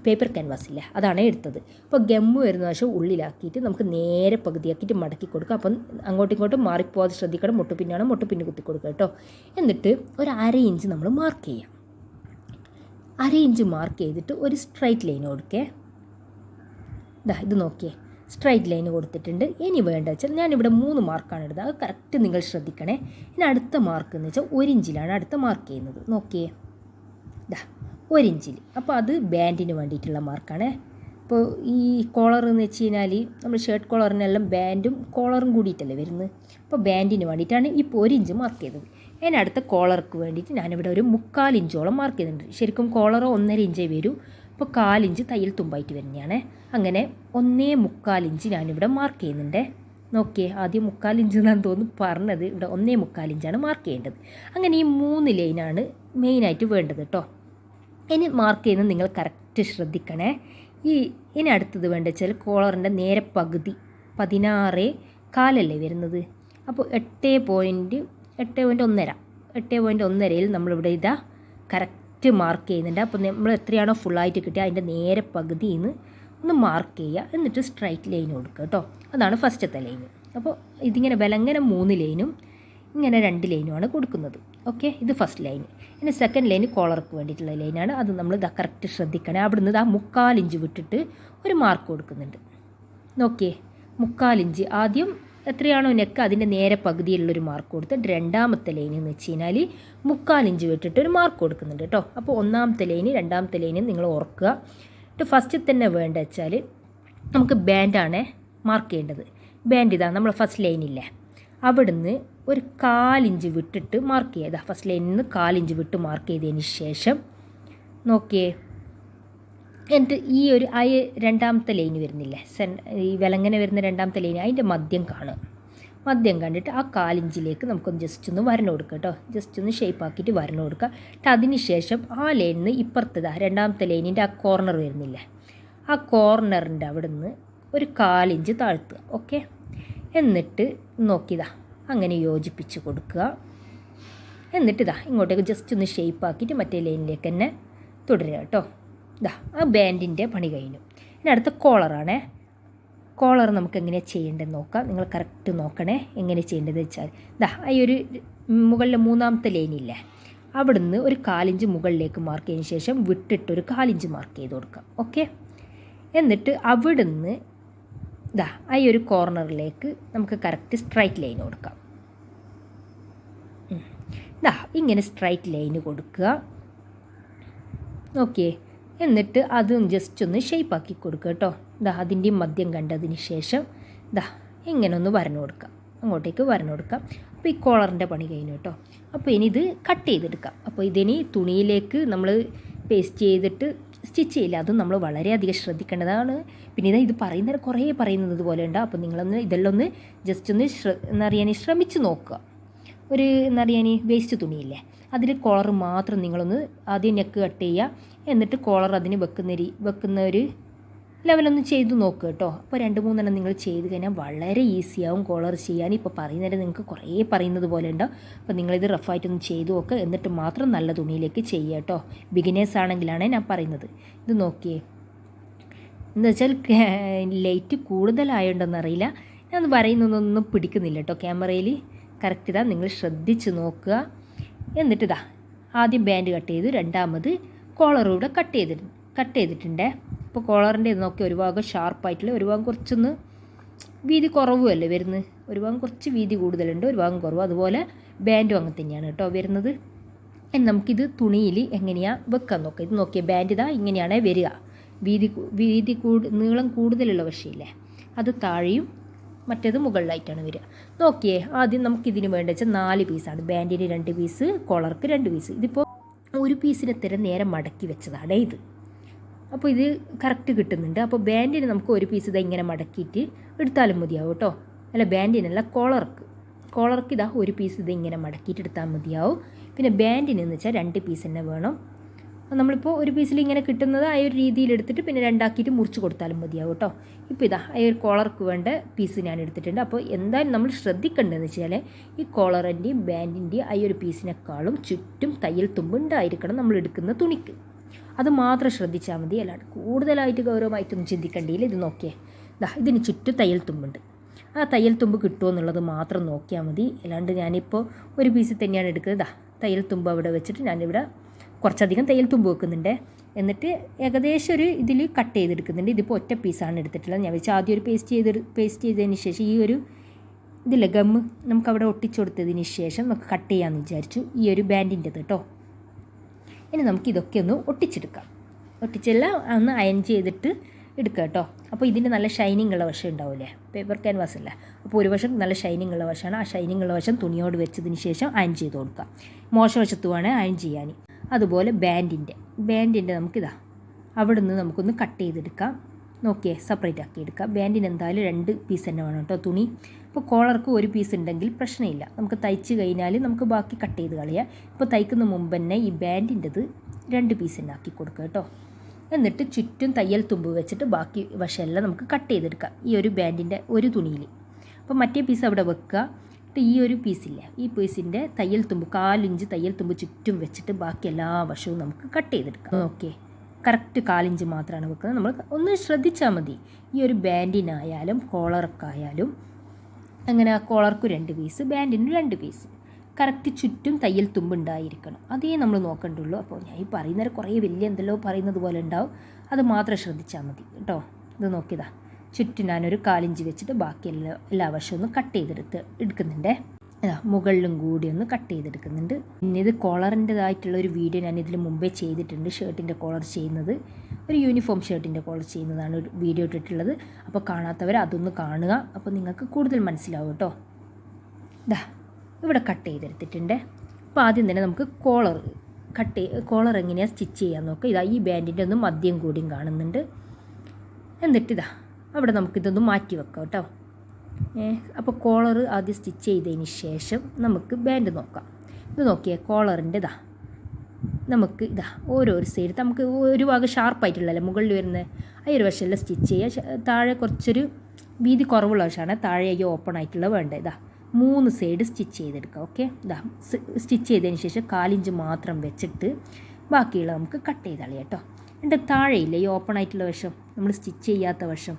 പേപ്പർ ക്യാൻവാസ് ഇല്ലേ, അതാണ് എടുത്തത്. അപ്പോൾ ഗമ്മ് വരുന്ന വശം ഉള്ളിലാക്കിയിട്ട് നമുക്ക് നേരെ പകുതിയാക്കിയിട്ട് മടക്കി കൊടുക്കുക. അപ്പം അങ്ങോട്ടും ഇങ്ങോട്ടും മാറിപ്പോകാതെ ശ്രദ്ധിക്കണം. മുട്ടുപിന്ന് കുത്തി കൊടുക്കുക കേട്ടോ. എന്നിട്ട് ഒരു 1/2 ഇഞ്ച് നമ്മൾ മാർക്ക് ചെയ്യാം. 1/2 ഇഞ്ച് മാർക്ക് ചെയ്തിട്ട് ഒരു സ്ട്രൈറ്റ് ലൈൻ കൊടുക്കേ. ഇത് നോക്കിയേ, സ്ട്രൈറ്റ് ലൈൻ കൊടുത്തിട്ടുണ്ട്. ഇനി വേണ്ട വെച്ചാൽ ഞാനിവിടെ 3 മാർക്കാണ് എടുത്തത്. അത് കറക്റ്റ് നിങ്ങൾ ശ്രദ്ധിക്കണേ. ഇനി അടുത്ത മാർക്ക് എന്ന് വെച്ചാൽ 1 ഇഞ്ചിലാണ് അടുത്ത മാർക്ക് ചെയ്യുന്നത്. നോക്കിയേ, 1 ഇഞ്ചിൽ. അപ്പോൾ അത് ബാൻഡിന് വേണ്ടിയിട്ടുള്ള മാർക്കാണ്. ഇപ്പോൾ ഈ കോളർ എന്ന് വെച്ച് കഴിഞ്ഞാൽ നമ്മൾ ഷർട്ട് കോളറിനെല്ലാം ബാൻഡും കോളറും കൂടിയിട്ടല്ലേ വരുന്നത്. അപ്പോൾ ബാൻഡിന് വേണ്ടിയിട്ടാണ് ഇപ്പോൾ 1 ഇഞ്ച് മാർക്ക് ചെയ്തത്. അതിന് അടുത്ത കോളർക്ക് വേണ്ടിയിട്ട് ഞാനിവിടെ ഒരു 3/4 ഇഞ്ചോളം മാർക്ക് ചെയ്തിട്ടുണ്ട്. ശരിക്കും കോളർ 1.5 ഇഞ്ചേ വരൂ. അപ്പോൾ 1/4 ഇഞ്ച് തയ്യൽ തുമ്പായിട്ട് വരുന്നതാണ്. അങ്ങനെ 1.25 ഇഞ്ച് ഞാനിവിടെ മാർക്ക് ചെയ്യുന്നുണ്ട്. നോക്കിയേ, ആദ്യം 3/4 ഇഞ്ച് എന്നാണ് തോന്നുന്നു പറഞ്ഞത്. ഇവിടെ 1.25 ഇഞ്ചാണ് മാർക്ക് ചെയ്യേണ്ടത്. അങ്ങനെ ഈ 3 ലൈനാണ് മെയിനായിട്ട് വേണ്ടത് കേട്ടോ. ഇനി മാർക്ക് ചെയ്യുന്നത് നിങ്ങൾ കറക്റ്റ് ശ്രദ്ധിക്കണേ. ഇനി അടുത്തത് വേണ്ട വെച്ചാൽ കോളറിൻ്റെ നേരെ പകുതി 16.25 വരുന്നത്. അപ്പോൾ 8.1 നമ്മളിവിടെ ഇതാ കറക്റ്റ് മാർക്ക് ചെയ്യുന്നുണ്ട്. അപ്പോൾ നമ്മൾ എത്രയാണോ ഫുള്ളായിട്ട് കിട്ടുക അതിൻ്റെ നേരെ പകുതിയിൽ നിന്ന് ഒന്ന് മാർക്ക് ചെയ്യുക. എന്നിട്ട് സ്ട്രൈറ്റ് ലൈൻ കൊടുക്കുക കേട്ടോ. അതാണ് ഫസ്റ്റത്തെ ലൈന്. അപ്പോൾ ഇതിങ്ങനെ വിലങ്ങനെ 3 ലൈനും ഇങ്ങനെ 2 ലൈനുമാണ് കൊടുക്കുന്നത്. ഓക്കെ, ഇത് ഫസ്റ്റ് ലൈൻ. ഇനി സെക്കൻഡ് ലൈൻ കോളർക്ക് വേണ്ടിയിട്ടുള്ള ലൈനാണ്. അത് നമ്മൾ ഇതാ കറക്റ്റ് ശ്രദ്ധിക്കണം. അവിടെ നിന്ന് 3/4 ഇഞ്ച് വിട്ടിട്ട് ഒരു മാർക്ക് കൊടുക്കുന്നുണ്ട്. നോക്കിയേ, 3/4 ഇഞ്ച് ആദ്യം എത്രയാണോ നെക്ക് അതിൻ്റെ നേരെ പകുതിയിലുള്ളൊരു മാർക്ക് കൊടുത്ത് രണ്ടാമത്തെ ലൈൻ എന്ന് വെച്ച് കഴിഞ്ഞാൽ 3/4 ഇഞ്ച് വിട്ടിട്ട് ഒരു മാർക്ക് കൊടുക്കുന്നുണ്ട് കേട്ടോ. അപ്പോൾ ഒന്നാമത്തെ ലൈന് രണ്ടാമത്തെ ലൈന് നിങ്ങൾ ഓർക്കുക. ഫസ്റ്റ് തന്നെ വേണ്ട വെച്ചാൽ നമുക്ക് ബാൻഡാണ് മാർക്ക് ചെയ്യേണ്ടത്. ബാൻഡ് ഇതാ നമ്മൾ ഫസ്റ്റ് ലൈനില്ലേ, അവിടുന്ന് ഒരു 1/4 ഇഞ്ച് വിട്ടിട്ട് മാർക്ക് ചെയ്യുക. ഫസ്റ്റ് ലൈനിൽ നിന്ന് 1/4 ഇഞ്ച് വിട്ട് മാർക്ക് ചെയ്തതിന് ശേഷം നോക്കിയേ, എന്നിട്ട് ഈ ഒരു രണ്ടാമത്തെ ലൈൻ വരുന്നില്ലേ, ഈ വിലങ്ങനെ വരുന്ന രണ്ടാമത്തെ ലൈൻ, അതിൻ്റെ മദ്യം കാണുക. മദ്യം കണ്ടിട്ട് ആ 1/4 ഇഞ്ചിലേക്ക് നമുക്കൊന്ന് ജസ്റ്റ് ഒന്ന് വരണം കൊടുക്കുക കേട്ടോ. ജസ്റ്റ് ഒന്ന് ഷേപ്പ് ആക്കിയിട്ട് വരണം കൊടുക്കുക. എന്നിട്ട് അതിന് ശേഷം ആ ലൈനിൽ നിന്ന് ഇപ്പുറത്തതാ രണ്ടാമത്തെ ലൈനിൻ്റെ ആ കോർണർ വരുന്നില്ലേ, ആ കോർണറിൻ്റെ അവിടെ നിന്ന് ഒരു 1/4 ഇഞ്ച് താഴ്ത്തുക. ഓക്കെ, എന്നിട്ട് നോക്കിയതാ അങ്ങനെ യോജിപ്പിച്ച് കൊടുക്കുക. എന്നിട്ടിതാ ഇങ്ങോട്ടേക്ക് ജസ്റ്റ് ഒന്ന് ഷേപ്പ് ആക്കിയിട്ട് മറ്റേ ലൈനിലേക്ക് തന്നെ തുടരുക കേട്ടോ. ആ ബാൻഡിൻ്റെ പണി കഴിഞ്ഞു. ഇനി അടുത്ത കോളറാണേ. കോളർ നമുക്ക് എങ്ങനെയാണ് ചെയ്യേണ്ടതെന്ന് നോക്കാം. നിങ്ങൾ കറക്റ്റ് നോക്കണേ എങ്ങനെ ചെയ്യേണ്ടതെന്ന് വെച്ചാൽ ഈ ഒരു മുകളിലെ 3ാമത്തെ ലൈനില്ലേ, അവിടുന്ന് ഒരു 1/4 ഇഞ്ച് മുകളിലേക്ക് മാർക്ക് ചെയ്തതിന് ശേഷം വിട്ടിട്ട് ഒരു 1/4 ഇഞ്ച് മാർക്ക് ചെയ്ത് കൊടുക്കാം. ഓക്കെ, എന്നിട്ട് അവിടുന്ന് ഈ ഒരു കോർണറിലേക്ക് നമുക്ക് കറക്റ്റ് സ്ട്രൈറ്റ് ലൈൻ കൊടുക്കാം. ഇങ്ങനെ സ്ട്രൈറ്റ് ലൈന് കൊടുക്കുക. ഓക്കെ, എന്നിട്ട് അതും ജസ്റ്റ് ഒന്ന് ഷേപ്പാക്കി കൊടുക്കുക കേട്ടോ. അതിൻ്റെയും മദ്യം കണ്ടതിന് ശേഷം ഇങ്ങനെ ഒന്ന് വരഞ്ഞു കൊടുക്കാം, അങ്ങോട്ടേക്ക് വരഞ്ഞു കൊടുക്കാം. അപ്പോൾ ഈ കോളറിൻ്റെ പണി കഴിഞ്ഞു കേട്ടോ. അപ്പോൾ ഇനി ഇത് കട്ട് ചെയ്തെടുക്കാം. അപ്പോൾ ഇതിനി തുണിയിലേക്ക് നമ്മൾ പേസ്റ്റ് ചെയ്തിട്ട് സ്റ്റിച്ച് ചെയ്യില്ല, അതും നമ്മൾ വളരെയധികം ശ്രദ്ധിക്കേണ്ടതാണ്. പിന്നെ ഇത് കുറേ പറയുന്നത് പോലെ ഉണ്ട്. അപ്പോൾ നിങ്ങളൊന്ന് ഇതെല്ലാം ഒന്ന് ജസ്റ്റ് ഒന്ന് ശ്രമിച്ച് നോക്കുക. ഒരു വേസ്റ്റ് തുണിയില്ലേ, അതിൽ കോളർ മാത്രം നിങ്ങളൊന്ന് ആദ്യം നെക്ക് കട്ട് ചെയ്യുക. എന്നിട്ട് കോളർ അതിന് വെക്കുന്ന ഒരു ലെവലൊന്ന് ചെയ്ത് നോക്കുക കേട്ടോ. അപ്പോൾ 2-3 നിങ്ങൾ ചെയ്ത് കഴിഞ്ഞാൽ വളരെ ഈസിയാവും കോളർ ചെയ്യാൻ. ഇപ്പോൾ പറയുന്നതിന് നിങ്ങൾക്ക് കുറേ പറയുന്നത് പോലെ ഉണ്ടാവും. അപ്പോൾ നിങ്ങളിത് റഫായിട്ടൊന്ന് ചെയ്ത് നോക്കുക. എന്നിട്ട് മാത്രം നല്ല തുണിയിലേക്ക് ചെയ്യുക കേട്ടോ. ബിഗിനേഴ്സ് ആണെങ്കിലാണ് ഞാൻ പറയുന്നത്. ഇത് നോക്കിയേ, എന്താ വെച്ചാൽ ലൈറ്റ് കൂടുതലായോണ്ടെന്നറിയില്ല, ഞാൻ പറയുന്നതൊന്നും പിടിക്കുന്നില്ല കേട്ടോ ക്യാമറയിൽ. കറക്റ്റ് നിങ്ങൾ ശ്രദ്ധിച്ച് നോക്കുക. എന്നിട്ട് ആദ്യം ബാൻഡ് കട്ട് ചെയ്തു, രണ്ടാമത് കോളറൂടെ കട്ട് ചെയ്തിട്ടുണ്ട്. അപ്പോൾ കോളറിൻ്റെ ഇത് നോക്കി ഒരു ഭാഗം ഷാർപ്പായിട്ടുള്ള, ഒരു ഭാഗം കുറച്ചൊന്ന് വീതി കുറവുമല്ലേ വരുന്നത്. ഒരു ഭാഗം കുറച്ച് വീതി കൂടുതലുണ്ട്, ഒരു ഭാഗം കുറവ്. അതുപോലെ ബാൻഡും അങ്ങനെ തന്നെയാണ് കേട്ടോ വരുന്നത്. നമുക്കിത് തുണിയിൽ എങ്ങനെയാണ് വെക്കാൻ നോക്കാം. ഇത് നോക്കിയ ബാൻഡ് ഇങ്ങനെയാണ് വരിക. നീളം കൂടുതലുള്ള വശമില്ലേ, അത് താഴെയും മറ്റേത് മുകളിലായിട്ടാണ് വരിക. നോക്കിയേ, ആദ്യം നമുക്കിതിന് വേണ്ട വെച്ചാൽ 4 പീസാണ്. ബാൻഡിന് 2 പീസ്, കോളർക്ക് 2 പീസ്. ഇതിപ്പോൾ ഒരു പീസിനെ നേരെ മടക്കി വെച്ചതാണ് ഇത്. അപ്പോൾ ഇത് കറക്റ്റ് കിട്ടുന്നുണ്ട്. അപ്പോൾ ബാൻഡിന് നമുക്ക് ഒരു പീസ് ഇതാ ഇങ്ങനെ മടക്കിയിട്ട് എടുത്താലും മതിയാവും കേട്ടോ. അല്ല, ബാൻഡിനല്ല, കോളർക്ക് ഇതാ ഒരു പീസ് ഇത് ഇങ്ങനെ മടക്കിയിട്ട് എടുത്താൽ മതിയാവും. പിന്നെ ബാൻഡിന് എന്ന് വെച്ചാൽ 2 പീസ് തന്നെ വേണം. നമ്മളിപ്പോൾ ഒരു പീസിൽ ഇങ്ങനെ കിട്ടുന്നത് ആ ഒരു രീതിയിൽ എടുത്തിട്ട് പിന്നെ 2 ആക്കിയിട്ട് മുറിച്ച് കൊടുത്താലും മതിയാവും കേട്ടോ. ഇപ്പോൾ ഇതാ ഈ ഒരു കോളർക്ക് വേണ്ട പീസ് ഞാൻ എടുത്തിട്ടുണ്ട്. അപ്പോൾ എന്തായാലും നമ്മൾ ശ്രദ്ധിക്കേണ്ടതെന്ന് വെച്ചാൽ ഈ കോളറിൻ്റെയും ബാൻഡിൻ്റെയും ആ ഒരു പീസിനേക്കാളും ചുറ്റും തയ്യൽ തുമ്പ് ഉണ്ടായിരിക്കണം നമ്മൾ എടുക്കുന്ന തുണിക്ക്. അത് മാത്രം ശ്രദ്ധിച്ചാൽ മതി. അല്ലാണ്ട് കൂടുതലായിട്ട് ഗൗരവമായിട്ടൊന്നും ചിന്തിക്കേണ്ടിയില്ല. ഇത് നോക്കിയേ, ഇതിന് ചുറ്റും തയ്യൽ തുമ്പുണ്ട്. ആ തയ്യൽ തുമ്പ് കിട്ടുമോ എന്നുള്ളത് മാത്രം നോക്കിയാൽ മതി. അല്ലാണ്ട് ഞാനിപ്പോൾ ഒരു പീസ് തന്നെയാണ് എടുക്കുന്നത്. തയ്യൽ തുമ്പ് അവിടെ വെച്ചിട്ട് ഞാനിവിടെ കുറച്ചധികം തയ്യൽ തുമ്പ് വെക്കുന്നുണ്ട്. എന്നിട്ട് ഏകദേശം ഒരു ഇതിൽ കട്ട് ചെയ്തെടുക്കുന്നുണ്ട്. ഇതിപ്പോൾ ഒറ്റ പീസാണ് എടുത്തിട്ടുള്ളത്. ഞാൻ വെച്ചാൽ ആദ്യം ഒരു പേസ്റ്റ് ചെയ്തതിന് ശേഷം ഈ ഒരു ഇതില്ലേ ഗമ്മ് നമുക്കവിടെ ഒട്ടിച്ചു കൊടുത്തതിന് ശേഷം നമുക്ക് കട്ട് ചെയ്യാമെന്ന് വിചാരിച്ചു. ഈ ഒരു ബാൻഡിൻ്റെത് കേട്ടോ. ഇനി നമുക്ക് ഇതൊക്കെ ഒന്ന് ഒട്ടിച്ചെടുക്കാം. ഒട്ടിച്ചെല്ലാം ഒന്ന് അയൺ ചെയ്തിട്ട് എടുക്കുക കേട്ടോ. അപ്പോൾ ഇതിൻ്റെ നല്ല ഷൈനിങ് ഉള്ള വശം ഉണ്ടാവില്ലേ, പേപ്പർ ക്യാൻവാസ് അല്ല. അപ്പോൾ ഒരു വശം നല്ല ഷൈനിങ് ഉള്ള വശമാണ്. ആ ഷൈനിങ് ഉള്ള വശം തുണിയോട് വെച്ചതിന് ശേഷം അയൺ ചെയ്ത് കൊടുക്കുക. മോശവശത്ത് വേണേൽ അയൺ ചെയ്യാൻ. അതുപോലെ ബാൻഡിൻ്റെ നമുക്കിതാ അവിടെ നിന്ന് നമുക്കൊന്ന് കട്ട് ചെയ്തെടുക്കാം. നോക്കിയേ, സെപ്പറേറ്റ് ആക്കി എടുക്കാം. ബാൻഡിന് എന്തായാലും 2 പീസ് തന്നെ വേണം കേട്ടോ തുണി. ഇപ്പോൾ കോളർക്ക് ഒരു പീസ് ഉണ്ടെങ്കിൽ പ്രശ്നമില്ല. നമുക്ക് തയ്ച്ച് കഴിഞ്ഞാൽ നമുക്ക് ബാക്കി കട്ട് ചെയ്ത് കളയാം. ഇപ്പോൾ തയ്ക്കുന്ന മുമ്പ് തന്നെ ഈ ബാൻഡിൻ്റെത് 2 പീസ് തന്നെ ആക്കി കൊടുക്കുക കേട്ടോ. എന്നിട്ട് ചുറ്റും തയ്യൽ തുമ്പ് വെച്ചിട്ട് ബാക്കി വശമെല്ലാം നമുക്ക് കട്ട് ചെയ്തെടുക്കാം ഈ ഒരു ബാൻഡിൻ്റെ ഒരു തുണിയിൽ. അപ്പോൾ മറ്റേ പീസ് അവിടെ വെക്കുക. ഈ ഒരു പീസില്ലേ, ഈ പീസിൻ്റെ തയ്യൽ തുമ്പ് 4 ഇഞ്ച് തയ്യൽ തുമ്പ് ചുറ്റും വെച്ചിട്ട് ബാക്കി എല്ലാ വശവും നമുക്ക് കട്ട് ചെയ്തെടുക്കാം. ഓക്കെ, കറക്റ്റ് 4 ഇഞ്ച് മാത്രമാണ് വെക്കുന്നത്. നമ്മൾ ഒന്ന് ശ്രദ്ധിച്ചാൽ മതി. ഈ ഒരു ബാൻഡിനായാലും കോളർക്കായാലും അങ്ങനെ കോളർക്ക് 2 പീസ്, ബാൻഡിന് 2 പീസ്, കറക്റ്റ് ചുറ്റും തയ്യൽ തുമ്പ് ഉണ്ടായിരിക്കണം. അതേ നമ്മൾ നോക്കണ്ടുള്ളൂ. അപ്പോൾ ഞാൻ ഈ പറയുന്നത് കുറേ വലിയ എന്തെല്ലോ പറയുന്നത് പോലെ ഉണ്ടാവും. അത് മാത്രം ശ്രദ്ധിച്ചാൽ മതി കേട്ടോ. ഇത് നോക്കിയതാ, ചുറ്റും ഞാനൊരു 4 ഇഞ്ച് വെച്ചിട്ട് ബാക്കി എല്ലാ വശവും ഒന്ന് കട്ട് എടുക്കുന്നുണ്ട്. മുകളിലും കൂടി ഒന്ന് കട്ട് ചെയ്തെടുക്കുന്നുണ്ട്. പിന്നെ ഇത് കോളറിൻ്റെതായിട്ടുള്ള ഒരു വീഡിയോ ഞാൻ ഇതിൽ മുമ്പേ ചെയ്തിട്ടുണ്ട്. ഷർട്ടിൻ്റെ കോളർ ചെയ്യുന്നത്, ഒരു യൂണിഫോം ഷർട്ടിൻ്റെ കോളർ ചെയ്യുന്നതാണ് ഒരു വീഡിയോ ഇട്ടിട്ടുള്ളത്. അപ്പോൾ കാണാത്തവർ അതൊന്ന് കാണുക. അപ്പോൾ നിങ്ങൾക്ക് കൂടുതൽ മനസ്സിലാവും കേട്ടോ. ഇവിടെ കട്ട് ചെയ്തെടുത്തിട്ടുണ്ട്. അപ്പോൾ ആദ്യം തന്നെ നമുക്ക് കോളർ എങ്ങനെയാണ് സ്റ്റിച്ച് ചെയ്യാൻ നോക്കുക. ഈ ബാൻഡിൻ്റെ ഒന്ന് മദ്യം കൂടിയും കാണുന്നുണ്ട്. എന്നിട്ട് അവിടെ നമുക്കിതൊന്ന് മാറ്റി വെക്കാം കേട്ടോ. അപ്പോൾ കോളർ ആദ്യം സ്റ്റിച്ച് ചെയ്തതിന് ശേഷം നമുക്ക് ബാൻഡ് നോക്കാം. ഇത് നോക്കിയേ, കോളറിൻ്റെ നമുക്ക് ഓരോരു സൈഡ് നമുക്ക് ഒരു ഭാഗം ഷാർപ്പായിട്ടുള്ളതല്ലേ മുകളിൽ വരുന്നത്, ആ ഒരു വശമെല്ലാം സ്റ്റിച്ച് ചെയ്യുക. താഴെ കുറച്ചൊരു വീതി കുറവുള്ള വശമാണ്, താഴെ ഓപ്പൺ ആയിട്ടുള്ള വേണ്ടത്. 3 സൈഡ് സ്റ്റിച്ച് ചെയ്തെടുക്കുക. ഓക്കെ, സ്റ്റിച്ച് ചെയ്തതിന് ശേഷം 4 ഇഞ്ച് മാത്രം വെച്ചിട്ട് ബാക്കിയുള്ള നമുക്ക് കട്ട് ചെയ്ത് കളയാം കേട്ടോ. എൻ്റെ താഴെയില്ല ഈ ഓപ്പൺ ആയിട്ടുള്ള വശം, നമ്മൾ സ്റ്റിച്ച് ചെയ്യാത്ത വശം,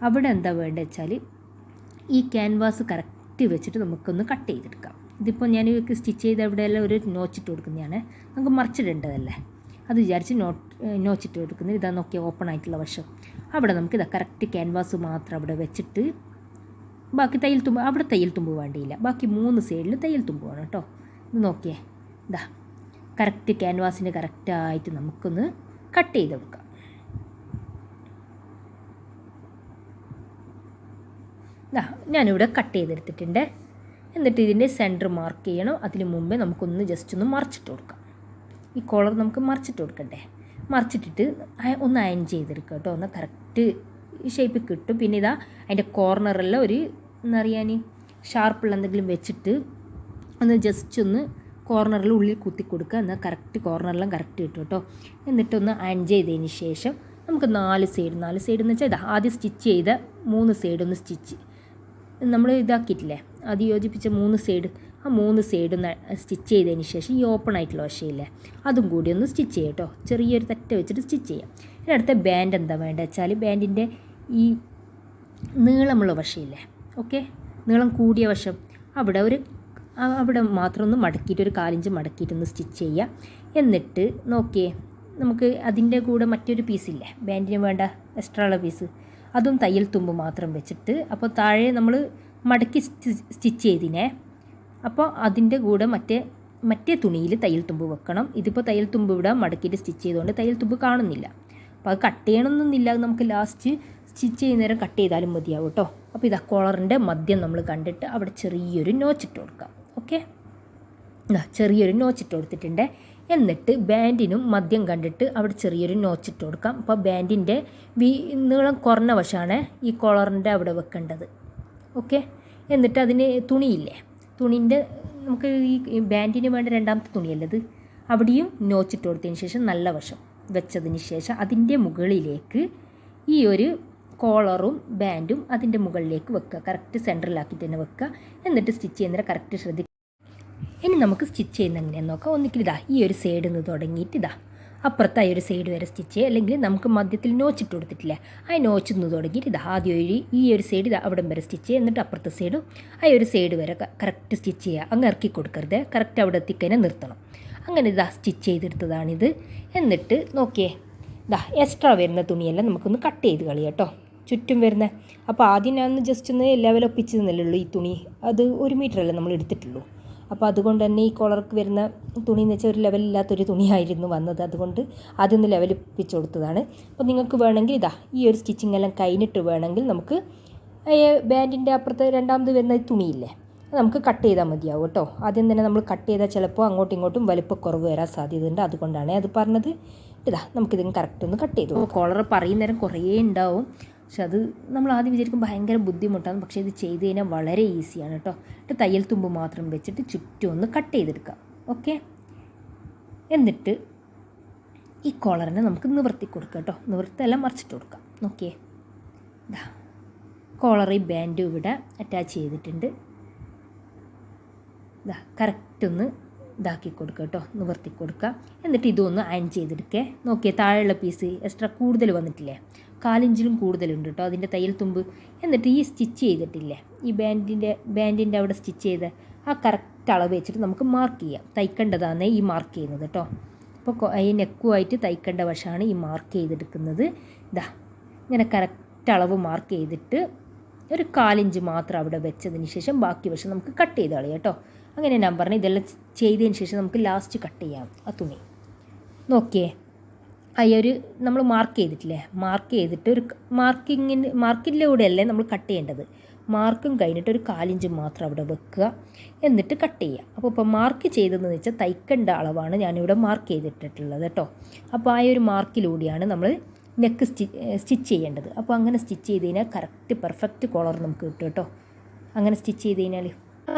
അവിടെ എന്താ വേണ്ടത് വെച്ചാൽ ഈ ക്യാൻവാസ് കറക്റ്റ് വെച്ചിട്ട് നമുക്കൊന്ന് കട്ട് ചെയ്തെടുക്കാം. ഇതിപ്പോൾ ഞാൻ സ്റ്റിച്ച് ചെയ്ത് എവിടെയെല്ലാം ഒരു നോച്ചിട്ട് കൊടുക്കുന്നതാണ്, നമുക്ക് മറിച്ചിടേണ്ടതല്ലേ, അത് വിചാരിച്ച് നോച്ചിട്ട് കൊടുക്കുന്നത്. ഇതാ നോക്കിയാൽ ഓപ്പൺ ആയിട്ടുള്ള വശം, അവിടെ നമുക്ക് കറക്റ്റ് ക്യാൻവാസ് മാത്രം അവിടെ വെച്ചിട്ട് ബാക്കി തയ്യൽ തുമ്പ്, അവിടെ തയ്യൽ തുമ്പ് വേണ്ടിയില്ല, ബാക്കി 3 സൈഡിൽ തയ്യൽ തുമ്പ് വേണം കേട്ടോ. ഇത് നോക്കിയേ, കറക്റ്റ് ക്യാൻവാസിന് കറക്റ്റായിട്ട് നമുക്കൊന്ന് കട്ട് ചെയ്തെടുക്കാം. ഞാനിവിടെ കട്ട് ചെയ്തെടുത്തിട്ടുണ്ട്. എന്നിട്ട് ഇതിൻ്റെ സെൻറ്റർ മാർക്ക് ചെയ്യണം. അതിന് മുമ്പേ നമുക്കൊന്ന് ജസ്റ്റ് ഒന്ന് മറിച്ചിട്ട് കൊടുക്കാം. ഈ കോളർ നമുക്ക് മറിച്ചിട്ട് കൊടുക്കണ്ടേ, മറിച്ചിട്ടിട്ട് ഒന്ന് അയൺ ചെയ്തെടുക്കുക കേട്ടോ. ഒന്ന് കറക്റ്റ് ഷേപ്പിൽ കിട്ടും. പിന്നെ അതിൻ്റെ കോർണറെല്ലാം ഒരു എന്നറിയാൻ ഷാർപ്പുള്ള എന്തെങ്കിലും വെച്ചിട്ട് ഒന്ന് ജസ്റ്റ് ഒന്ന് കോർണറിൽ ഉള്ളിൽ കുത്തി കൊടുക്കുക. എന്നാൽ കറക്റ്റ് കോർണറെല്ലാം കറക്റ്റ് കിട്ടും കേട്ടോ. എന്നിട്ടൊന്ന് അയൺ ചെയ്തതിന് ശേഷം നമുക്ക് 4 സൈഡ് എന്ന് വെച്ചാൽ ആദ്യം സ്റ്റിച്ച് ചെയ്ത 3 സൈഡ് ഒന്ന് സ്റ്റിച്ച് നമ്മൾ ഇതാക്കിയിട്ടില്ലേ, അത് യോജിപ്പിച്ച 3 സൈഡ്, ആ 3 സൈഡ് സ്റ്റിച്ച് ചെയ്തതിന് ശേഷം ഈ ഓപ്പൺ ആയിട്ടുള്ള വശമില്ലേ അതും കൂടി ഒന്ന് സ്റ്റിച്ച് ചെയ്യാം കേട്ടോ. ചെറിയൊരു തെറ്റ വെച്ചിട്ട് സ്റ്റിച്ച് ചെയ്യാം. ഇനി അടുത്ത ബാൻഡ് എന്താ വേണ്ടത് വെച്ചാൽ ബാൻഡിൻ്റെ ഈ നീളമുള്ള വശമില്ലേ, ഓക്കെ, നീളം കൂടിയ വശം അവിടെ മാത്രം ഒന്ന് മടക്കിയിട്ട് ഒരു 4 ഇഞ്ച് മടക്കിയിട്ടൊന്ന് സ്റ്റിച്ച് ചെയ്യുക. എന്നിട്ട് നോക്കിയേ, നമുക്ക് അതിൻ്റെ കൂടെ മറ്റൊരു പീസില്ലേ ബാൻഡിന് വേണ്ട എക്സ്ട്രാ ഉള്ള പീസ്, അതും തയ്യൽ തുമ്പ് മാത്രം വെച്ചിട്ട്, അപ്പോൾ താഴെ നമ്മൾ മടക്കി സ്റ്റിച്ച് ചെയ്തിനെ, അപ്പോൾ അതിൻ്റെ കൂടെ മറ്റേ തുണിയിൽ തയ്യൽ തുമ്പ് വെക്കണം. ഇതിപ്പോൾ തയ്യൽ തുമ്പ് ഇവിടെ മടക്കിയിട്ട് സ്റ്റിച്ച് ചെയ്തുകൊണ്ട് തയ്യൽ തുമ്പ് കാണുന്നില്ല. അപ്പോൾ അത് കട്ട് ചെയ്യണമെന്നൊന്നുമില്ല, നമുക്ക് ലാസ്റ്റ് സ്റ്റിച്ച് ചെയ്യുന്നേരം കട്ട് ചെയ്താലും മതിയാവും കേട്ടോ. അപ്പോൾ കോളറിൻ്റെ മദ്യം നമ്മൾ കണ്ടിട്ട് അവിടെ ചെറിയൊരു നോച്ചിട്ട് കൊടുക്കാം. ഓക്കെ, ചെറിയൊരു നോച്ചിട്ട് കൊടുത്തിട്ടുണ്ട്. എന്നിട്ട് ബാൻഡിനും മദ്യം കണ്ടിട്ട് അവിടെ ചെറിയൊരു നോച്ചിട്ട് കൊടുക്കാം. അപ്പോൾ ബാൻഡിൻ്റെ നീളം കുറഞ്ഞ വശമാണ് ഈ കോളറിൻ്റെ അവിടെ വെക്കേണ്ടത്. ഓക്കെ. എന്നിട്ട് അതിന് തുണിയില്ലേ, തുണീൻ്റെ നമുക്ക് ഈ ബാൻഡിന് വേണ്ട രണ്ടാമത്തെ തുണിയല്ലത്, അവിടെയും നോച്ചിട്ട് കൊടുത്തതിന് ശേഷം നല്ല വശം വെച്ചതിന് ശേഷം അതിൻ്റെ മുകളിലേക്ക് ഈ ഒരു കോളറും ബാൻഡും അതിൻ്റെ മുകളിലേക്ക് വെക്കുക. കറക്റ്റ് സെൻറ്ററിലാക്കിയിട്ട് തന്നെ വെക്കുക. എന്നിട്ട് സ്റ്റിച്ച് ചെയ്യുന്നതിന് കറക്റ്റ് ശ്രദ്ധിക്കുക. ഇനി നമുക്ക് സ്റ്റിച്ച് ചെയ്യുന്ന എങ്ങനെയാണെന്ന് നോക്കാം. ഒന്നിക്കിൽ ഈ ഒരു സൈഡിൽ നിന്ന് തുടങ്ങിയിട്ട് അപ്പുറത്ത് ഈ ഒരു സൈഡ് വരെ സ്റ്റിച്ച് ചെയ്യുക. അല്ലെങ്കിൽ നമുക്ക് മധ്യത്തിൽ നോച്ചിട്ട് കൊടുത്തിട്ടില്ലേ, ആ നോച്ചിൽ നിന്ന് തുടങ്ങിയിട്ട് ആദ്യം ഈ ഒരു സൈഡ് അവിടം വരെ സ്റ്റിച്ച് ചെയ്യുക. എന്നിട്ട് അപ്പുറത്തെ സൈഡും ആ ഒരു സൈഡ് വരെ കറക്റ്റ് സ്റ്റിച്ച് ചെയ്യുക. അങ്ങ് ഇറക്കി കൊടുക്കരുത്, കറക്റ്റ് അവിടെ എത്തിക്കഴിഞ്ഞാൽ നിർത്തണം. അങ്ങനെ സ്റ്റിച്ച് ചെയ്തെടുത്തതാണിത്. എന്നിട്ട് നോക്കിയേ, എക്സ്ട്രാ വരുന്ന തുണിയെല്ലാം നമുക്കൊന്ന് കട്ട് ചെയ്ത് കളയാം കേട്ടോ, ചുറ്റും വരുന്ന. അപ്പോൾ ആദ്യം ഞാൻ ജസ്റ്റ് ഒന്ന് ലെവലൊപ്പിച്ച് തന്നല്ലേ ഈ തുണി, അത് 1 മീറ്ററല്ലേ നമ്മൾ എടുത്തിട്ടുള്ളൂ. അപ്പോൾ അതുകൊണ്ട് തന്നെ ഈ കോളർക്ക് വരുന്ന തുണി എന്ന് വെച്ചാൽ ഒരു ലെവലില്ലാത്തൊരു തുണിയായിരുന്നു വന്നത്. അതുകൊണ്ട് അതൊന്ന് ലെവലിപ്പിച്ച് കൊടുത്തതാണ്. അപ്പോൾ നിങ്ങൾക്ക് വേണമെങ്കിൽ ഈ ഒരു സ്റ്റിച്ചിങ് എല്ലാം കഴിഞ്ഞിട്ട് വേണമെങ്കിൽ നമുക്ക് ബാൻഡിൻ്റെ അപ്പുറത്ത് രണ്ടാമത് വരുന്ന തുണിയില്ലേ, അത് നമുക്ക് കട്ട് ചെയ്താൽ മതിയാവും കേട്ടോ. ആദ്യം തന്നെ നമ്മൾ കട്ട് ചെയ്താൽ ചിലപ്പോൾ അങ്ങോട്ടും ഇങ്ങോട്ടും വലിപ്പക്കുറവ് വരാൻ സാധ്യതയുണ്ട്. അതുകൊണ്ടാണ് അത് പറഞ്ഞത്. നമുക്കിതിന് കറക്റ്റ് ഒന്ന് കട്ട് ചെയ്തു. കോളർ പറയുന്നേരം കുറേ ഉണ്ടാവും, പക്ഷെ അത് നമ്മൾ ആദ്യം വിചാരിക്കും ഭയങ്കര ബുദ്ധിമുട്ടാണ്. പക്ഷേ ഇത് ചെയ്ത് കഴിഞ്ഞാൽ വളരെ ഈസിയാണ് കേട്ടോ. എന്നിട്ട് തയ്യൽ തുമ്പ് മാത്രം വെച്ചിട്ട് ചുറ്റും ഒന്ന് കട്ട് ചെയ്തെടുക്കാം. ഓക്കെ. എന്നിട്ട് ഈ കോളറിനെ നമുക്ക് നിവർത്തി കൊടുക്കാം കേട്ടോ. നിവർത്തിയെല്ലാം മറിച്ചിട്ട് കൊടുക്കാം. നോക്കിയേ, കോളർ ഈ ബാൻഡും ഇവിടെ അറ്റാച്ച് ചെയ്തിട്ടുണ്ട്. കറക്റ്റ് ഒന്ന് ഇതാക്കി കൊടുക്കുക കേട്ടോ, നിവർത്തി കൊടുക്കുക. എന്നിട്ട് ഇതൊന്ന് അയൺ ചെയ്തെടുക്കേ. നോക്കിയേ, താഴെയുള്ള പീസ് എക്സ്ട്രാ കൂടുതൽ വന്നിട്ടില്ലേ, 4 ഇഞ്ചിലും കൂടുതലുണ്ട് കേട്ടോ അതിൻ്റെ തയ്യൽ തുമ്പ്. എന്നിട്ട് ഈ സ്റ്റിച്ച് ചെയ്തിട്ടില്ലേ, ഈ ബാൻഡിൻ്റെ അവിടെ സ്റ്റിച്ച് ചെയ്ത് ആ കറക്റ്റ് അളവ് വെച്ചിട്ട് നമുക്ക് മാർക്ക് ചെയ്യാം. തയ്ക്കേണ്ടതാണ് ഈ മാർക്ക് ചെയ്യുന്നത് കേട്ടോ. അപ്പോൾ ഈ നെക്കുമായിട്ട് തയ്ക്കേണ്ട വശമാണ് ഈ മാർക്ക് ചെയ്തെടുക്കുന്നത്. ഇങ്ങനെ കറക്റ്റ് അളവ് മാർക്ക് ചെയ്തിട്ട് ഒരു 4 ഇഞ്ച് മാത്രം അവിടെ വെച്ചതിന് ശേഷം ബാക്കി വശം നമുക്ക് കട്ട് ചെയ്ത് കളയാം കേട്ടോ. അങ്ങനെ ഞാൻ പറഞ്ഞു, ഇതെല്ലാം ചെയ്തതിന് ശേഷം നമുക്ക് ലാസ്റ്റ് കട്ട് ചെയ്യാം ആ തുണി. നോക്കിയേ, ഒരു നമ്മൾ മാർക്ക് ചെയ്തിട്ടില്ലേ, മാർക്ക് ചെയ്തിട്ട് ഒരു മാർക്കിലൂടെയല്ലേ നമ്മൾ കട്ട് ചെയ്യേണ്ടത്. മാർക്കും കഴിഞ്ഞിട്ട് ഒരു 4 ഇഞ്ച് മാത്രം അവിടെ വെക്കുക. എന്നിട്ട് കട്ട് ചെയ്യുക. അപ്പോൾ ഇപ്പോൾ മാർക്ക് ചെയ്തതെന്ന് വെച്ചാൽ തയ്ക്കേണ്ട അളവാണ് ഞാനിവിടെ മാർക്ക് ചെയ്തിട്ടുള്ളത് കേട്ടോ. അപ്പോൾ ആ ഒരു മാർക്കിലൂടെയാണ് നമ്മൾ നെക്ക് സ്റ്റിച്ച് ചെയ്യേണ്ടത്. അപ്പോൾ അങ്ങനെ സ്റ്റിച്ച് ചെയ്ത് കഴിഞ്ഞാൽ കറക്റ്റ് പെർഫെക്റ്റ് കോളർ നമുക്ക് കിട്ടും കേട്ടോ. അങ്ങനെ സ്റ്റിച്ച് ചെയ്ത് കഴിഞ്ഞാൽ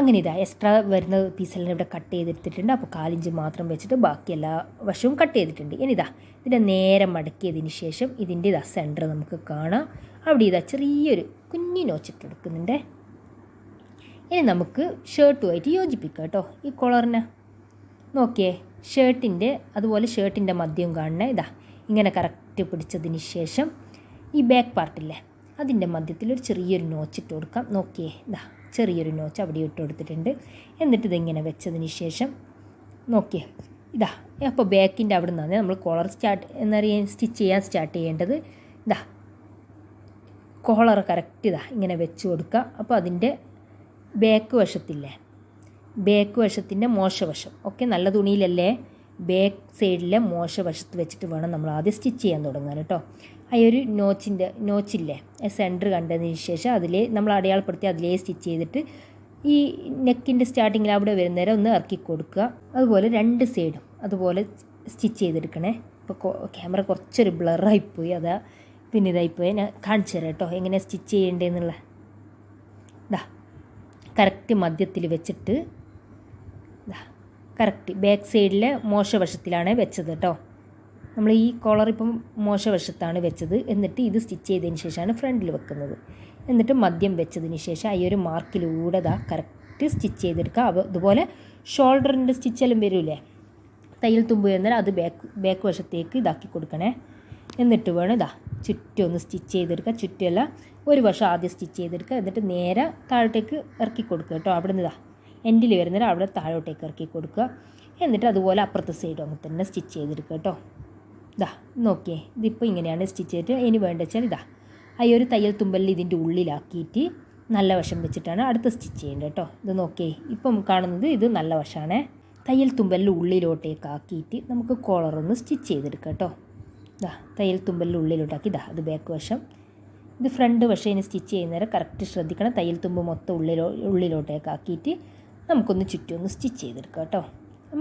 അങ്ങനെ എക്സ്ട്രാ വരുന്ന പീസെല്ലാം ഇവിടെ കട്ട് ചെയ്തെടുത്തിട്ടുണ്ട്. അപ്പോൾ 4 ഇഞ്ച് മാത്രം വെച്ചിട്ട് ബാക്കി എല്ലാ വശവും കട്ട് ചെയ്തിട്ടുണ്ട്. ഇനി ഇതിൻ്റെ നേരെ മടക്കിയതിന് ശേഷം ഇതിൻ്റെ സെൻറ്റർ നമുക്ക് കാണാം. അവിടെ ചെറിയൊരു കുഞ്ഞി നോച്ചിട്ടെടുക്കുന്നുണ്ട്. ഇനി നമുക്ക് ഷർട്ടുമായിട്ട് യോജിപ്പിക്കാം കേട്ടോ ഈ കോളറിനെ. നോക്കിയേ, അതുപോലെ ഷർട്ടിൻ്റെ മദ്യം കാണണേ. ഇങ്ങനെ കറക്റ്റ് പിടിച്ചതിന് ശേഷം ഈ ബാക്ക് പാർട്ടില്ലേ അതിൻ്റെ മധ്യത്തിൽ ഒരു ചെറിയൊരു നോച്ചിട്ട് കൊടുക്കാം. നോക്കിയേ, ചെറിയൊരു നോച്ച് അവിടെ ഇട്ട് കൊടുത്തിട്ടുണ്ട്. എന്നിട്ട് ഇതിങ്ങനെ വെച്ചതിന് ശേഷം നോക്കിയേ, അപ്പോൾ ബാക്കിൻ്റെ അവിടെ നിന്നാണ് നമ്മൾ കോളർ സ്റ്റിച്ച് ചെയ്യാൻ സ്റ്റാർട്ട് ചെയ്യേണ്ടത്. കോളർ കറക്റ്റ് ഇങ്ങനെ വെച്ച് കൊടുക്കുക. അപ്പോൾ അതിൻ്റെ ബാക്ക് വശത്തിൻ്റെ മോശവശം ഓക്കെ, നല്ല തുണിയിലല്ലേ, ബാക്ക് സൈഡിലെ മോശവശത്ത് വെച്ചിട്ട് വേണം നമ്മൾ ആദ്യം സ്റ്റിച്ച് ചെയ്യാൻ തുടങ്ങാൻ കേട്ടോ. ആ ഒരു നോച്ചില്ലേ സെൻറ്റർ കണ്ടതിന് ശേഷം അതിലേ നമ്മൾ അടയാളപ്പെടുത്തി അതിലേ സ്റ്റിച്ച് ചെയ്തിട്ട് ഈ നെക്കിൻ്റെ സ്റ്റാർട്ടിങ്ങിൽ അവിടെ വരുന്നേരം ഒന്ന് ഇറക്കി കൊടുക്കുക. അതുപോലെ 2 സൈഡും അതുപോലെ സ്റ്റിച്ച് ചെയ്തെടുക്കണേ. ഇപ്പോൾ ക്യാമറ കുറച്ചൊരു ബ്ലറായിപ്പോയി, പിന്നെ ഇതായിപ്പോയി. ഞാൻ കാണിച്ചു തരാം കേട്ടോ എങ്ങനെ സ്റ്റിച്ച് ചെയ്യേണ്ടതെന്നുള്ള. കറക്റ്റ് മധ്യത്തിൽ വെച്ചിട്ട് കറക്റ്റ് ബാക്ക് സൈഡിലെ മോശവശത്തിലാണ് വെച്ചത് കേട്ടോ. നമ്മൾ ഈ കോളർ ഇപ്പം മോശവശത്താണ് വെച്ചത്. എന്നിട്ട് ഇത് സ്റ്റിച്ച് ചെയ്തതിന് ശേഷമാണ് ഫ്രണ്ടിൽ വെക്കുന്നത്. എന്നിട്ട് മദ്യം വെച്ചതിന് ശേഷം ഈ ഒരു മാർക്കിലൂടെ കറക്റ്റ് സ്റ്റിച്ച് ചെയ്തെടുക്കുക. അതുപോലെ ഷോൾഡറിൻ്റെ സ്റ്റിച്ചെല്ലാം വരില്ലേ, തയ്യൽ തുമ്പ് എന്നാൽ അത് ബാക്ക് വശത്തേക്ക് ഇതാക്കി കൊടുക്കണേ. എന്നിട്ട് വേണം ചുറ്റും ഒന്ന് സ്റ്റിച്ച് ചെയ്തെടുക്കുക. ചുറ്റുമല്ല, ഒരു വശം ആദ്യം സ്റ്റിച്ച് ചെയ്തെടുക്കുക. എന്നിട്ട് നേരെ താഴോട്ടേക്ക് ഇറക്കി കൊടുക്കുക കേട്ടോ. അവിടെ നിന്ന് എൻഡിൽ വരുന്നേരം അവിടെ താഴോട്ടേക്ക് ഇറക്കി കൊടുക്കുക. എന്നിട്ട് അതുപോലെ അപ്പുറത്തെ സൈഡും അങ്ങനെ തന്നെ സ്റ്റിച്ച് ചെയ്തെടുക്കുക കേട്ടോ. നോക്കിയേ, ഇതിപ്പോൾ ഇങ്ങനെയാണ് സ്റ്റിച്ച് ചെയ്തിട്ട് ഇനി വേണ്ട വെച്ചാൽ ആ ഒരു തയ്യൽ തുമ്പലിൽ ഇതിൻ്റെ ഉള്ളിലാക്കിയിട്ട് നല്ല വശം വെച്ചിട്ടാണ് അടുത്ത സ്റ്റിച്ച് ചെയ്യേണ്ടത് കേട്ടോ. ഇത് നോക്കിയേ, ഇപ്പം കാണുന്നത് ഇത് നല്ല വശമാണ്. തയ്യൽ തുമ്പലിൽ ഉള്ളിലോട്ടേക്ക് ആക്കിയിട്ട് നമുക്ക് കോളറൊന്ന് സ്റ്റിച്ച് ചെയ്തെടുക്കാം കേട്ടോ. തയ്യൽ തുമ്പലിൽ ഉള്ളിലോട്ടാക്കി അത് ബാക്ക് വശം. ഇത് ഫ്രണ്ട് വശം ഇനി സ്റ്റിച്ച് ചെയ്യുന്നേരം കറക്റ്റ് ശ്രദ്ധിക്കണം. തയ്യൽ തുമ്പ് മൊത്തം ഉള്ളിലോട്ടേക്ക് ആക്കിയിട്ട് നമുക്കൊന്ന് ചുറ്റും ഒന്ന് സ്റ്റിച്ച് ചെയ്തെടുക്കാം കേട്ടോ.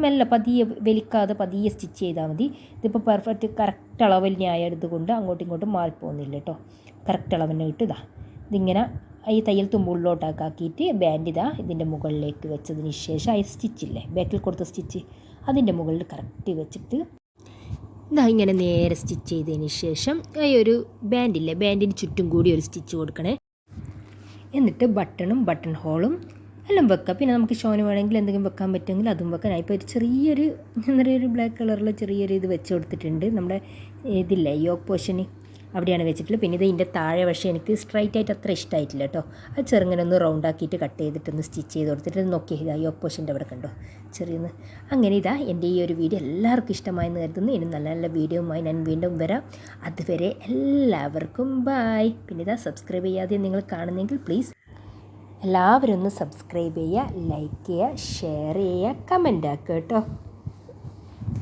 മെല്ലെ പതിയെ വലിക്കാതെ പതിയെ സ്റ്റിച്ച് ചെയ്താൽ മതി. ഇതിപ്പോൾ പെർഫെക്റ്റ് കറക്റ്റ് അളവിൽ ആയത് കൊണ്ട് അങ്ങോട്ടും ഇങ്ങോട്ടും മാറിപ്പോകുന്നില്ല കേട്ടോ. കറക്റ്റ് അളവിന് ഇട്ട് ഇതിങ്ങനെ ഈ തയ്യൽ തുമ്പുള്ളിലോട്ടാക്കിയിട്ട് ബാൻഡ് ഇതിൻ്റെ മുകളിലേക്ക് വെച്ചതിന് ശേഷം ഈ സ്റ്റിച്ചില്ലേ ബാക്കിൽ കൊടുത്ത സ്റ്റിച്ച് അതിൻ്റെ മുകളിൽ കറക്റ്റ് വെച്ചിട്ട് ഇങ്ങനെ നേരെ സ്റ്റിച്ച് ചെയ്തതിന് ശേഷം ഈ ഒരു ബാൻഡില്ലേ ബാൻഡിന് ചുറ്റും കൂടി ഒരു സ്റ്റിച്ച് കൊടുക്കണേ. എന്നിട്ട് ബട്ടൺ ഹോളും എല്ലാം വെക്കാം. പിന്നെ നമുക്ക് ഷോന് വേണമെങ്കിൽ എന്തെങ്കിലും വെക്കാൻ പറ്റുമെങ്കിൽ അതും വെക്കാൻ. ഇപ്പോൾ ഒരു ചെറിയൊരു ബ്ലാക്ക് കളറിൽ ചെറിയൊരു ഇത് വെച്ച് കൊടുത്തിട്ടുണ്ട്. നമ്മുടെ ഇതില്ലേ യോക്ക് പോർഷന് അവിടെയാണ് വെച്ചിട്ടുള്ളത്. പിന്നെ ഇതിൻ്റെ താഴെ പക്ഷേ എനിക്ക് സ്ട്രൈറ്റ് ആയിട്ട് അത്ര ഇഷ്ടമായിട്ടില്ല കേട്ടോ. അത് ചെറുങ്ങനെ ഒന്ന് റൗണ്ട് ആക്കിയിട്ട് കട്ട് ചെയ്തിട്ടൊന്ന് സ്റ്റിച്ച് ചെയ്ത് കൊടുത്തിട്ട് നോക്കി യോക്ക് പോർഷൻ്റെ അവിടെ കണ്ടോ ചെറിയൊന്ന്. അങ്ങനെ എൻ്റെ ഈ ഒരു വീഡിയോ എല്ലാവർക്കും ഇഷ്ടമായെന്ന് കരുതുന്നു. ഇനി നല്ല നല്ല വീഡിയോയുമായി ഞാൻ വീണ്ടും വരാം. അതുവരെ എല്ലാവർക്കും ബായ്. പിന്നെ സബ്സ്ക്രൈബ് ചെയ്യാതെ നിങ്ങൾ കാണുന്നെങ്കിൽ പ്ലീസ് എല്ലാവരും ഒന്ന് സബ്സ്ക്രൈബ് ചെയ്യുക, ലൈക്ക് ചെയ്യുക, ഷെയർ ചെയ്യുക, കമൻ്റ് ആക്കുക കേട്ടോ.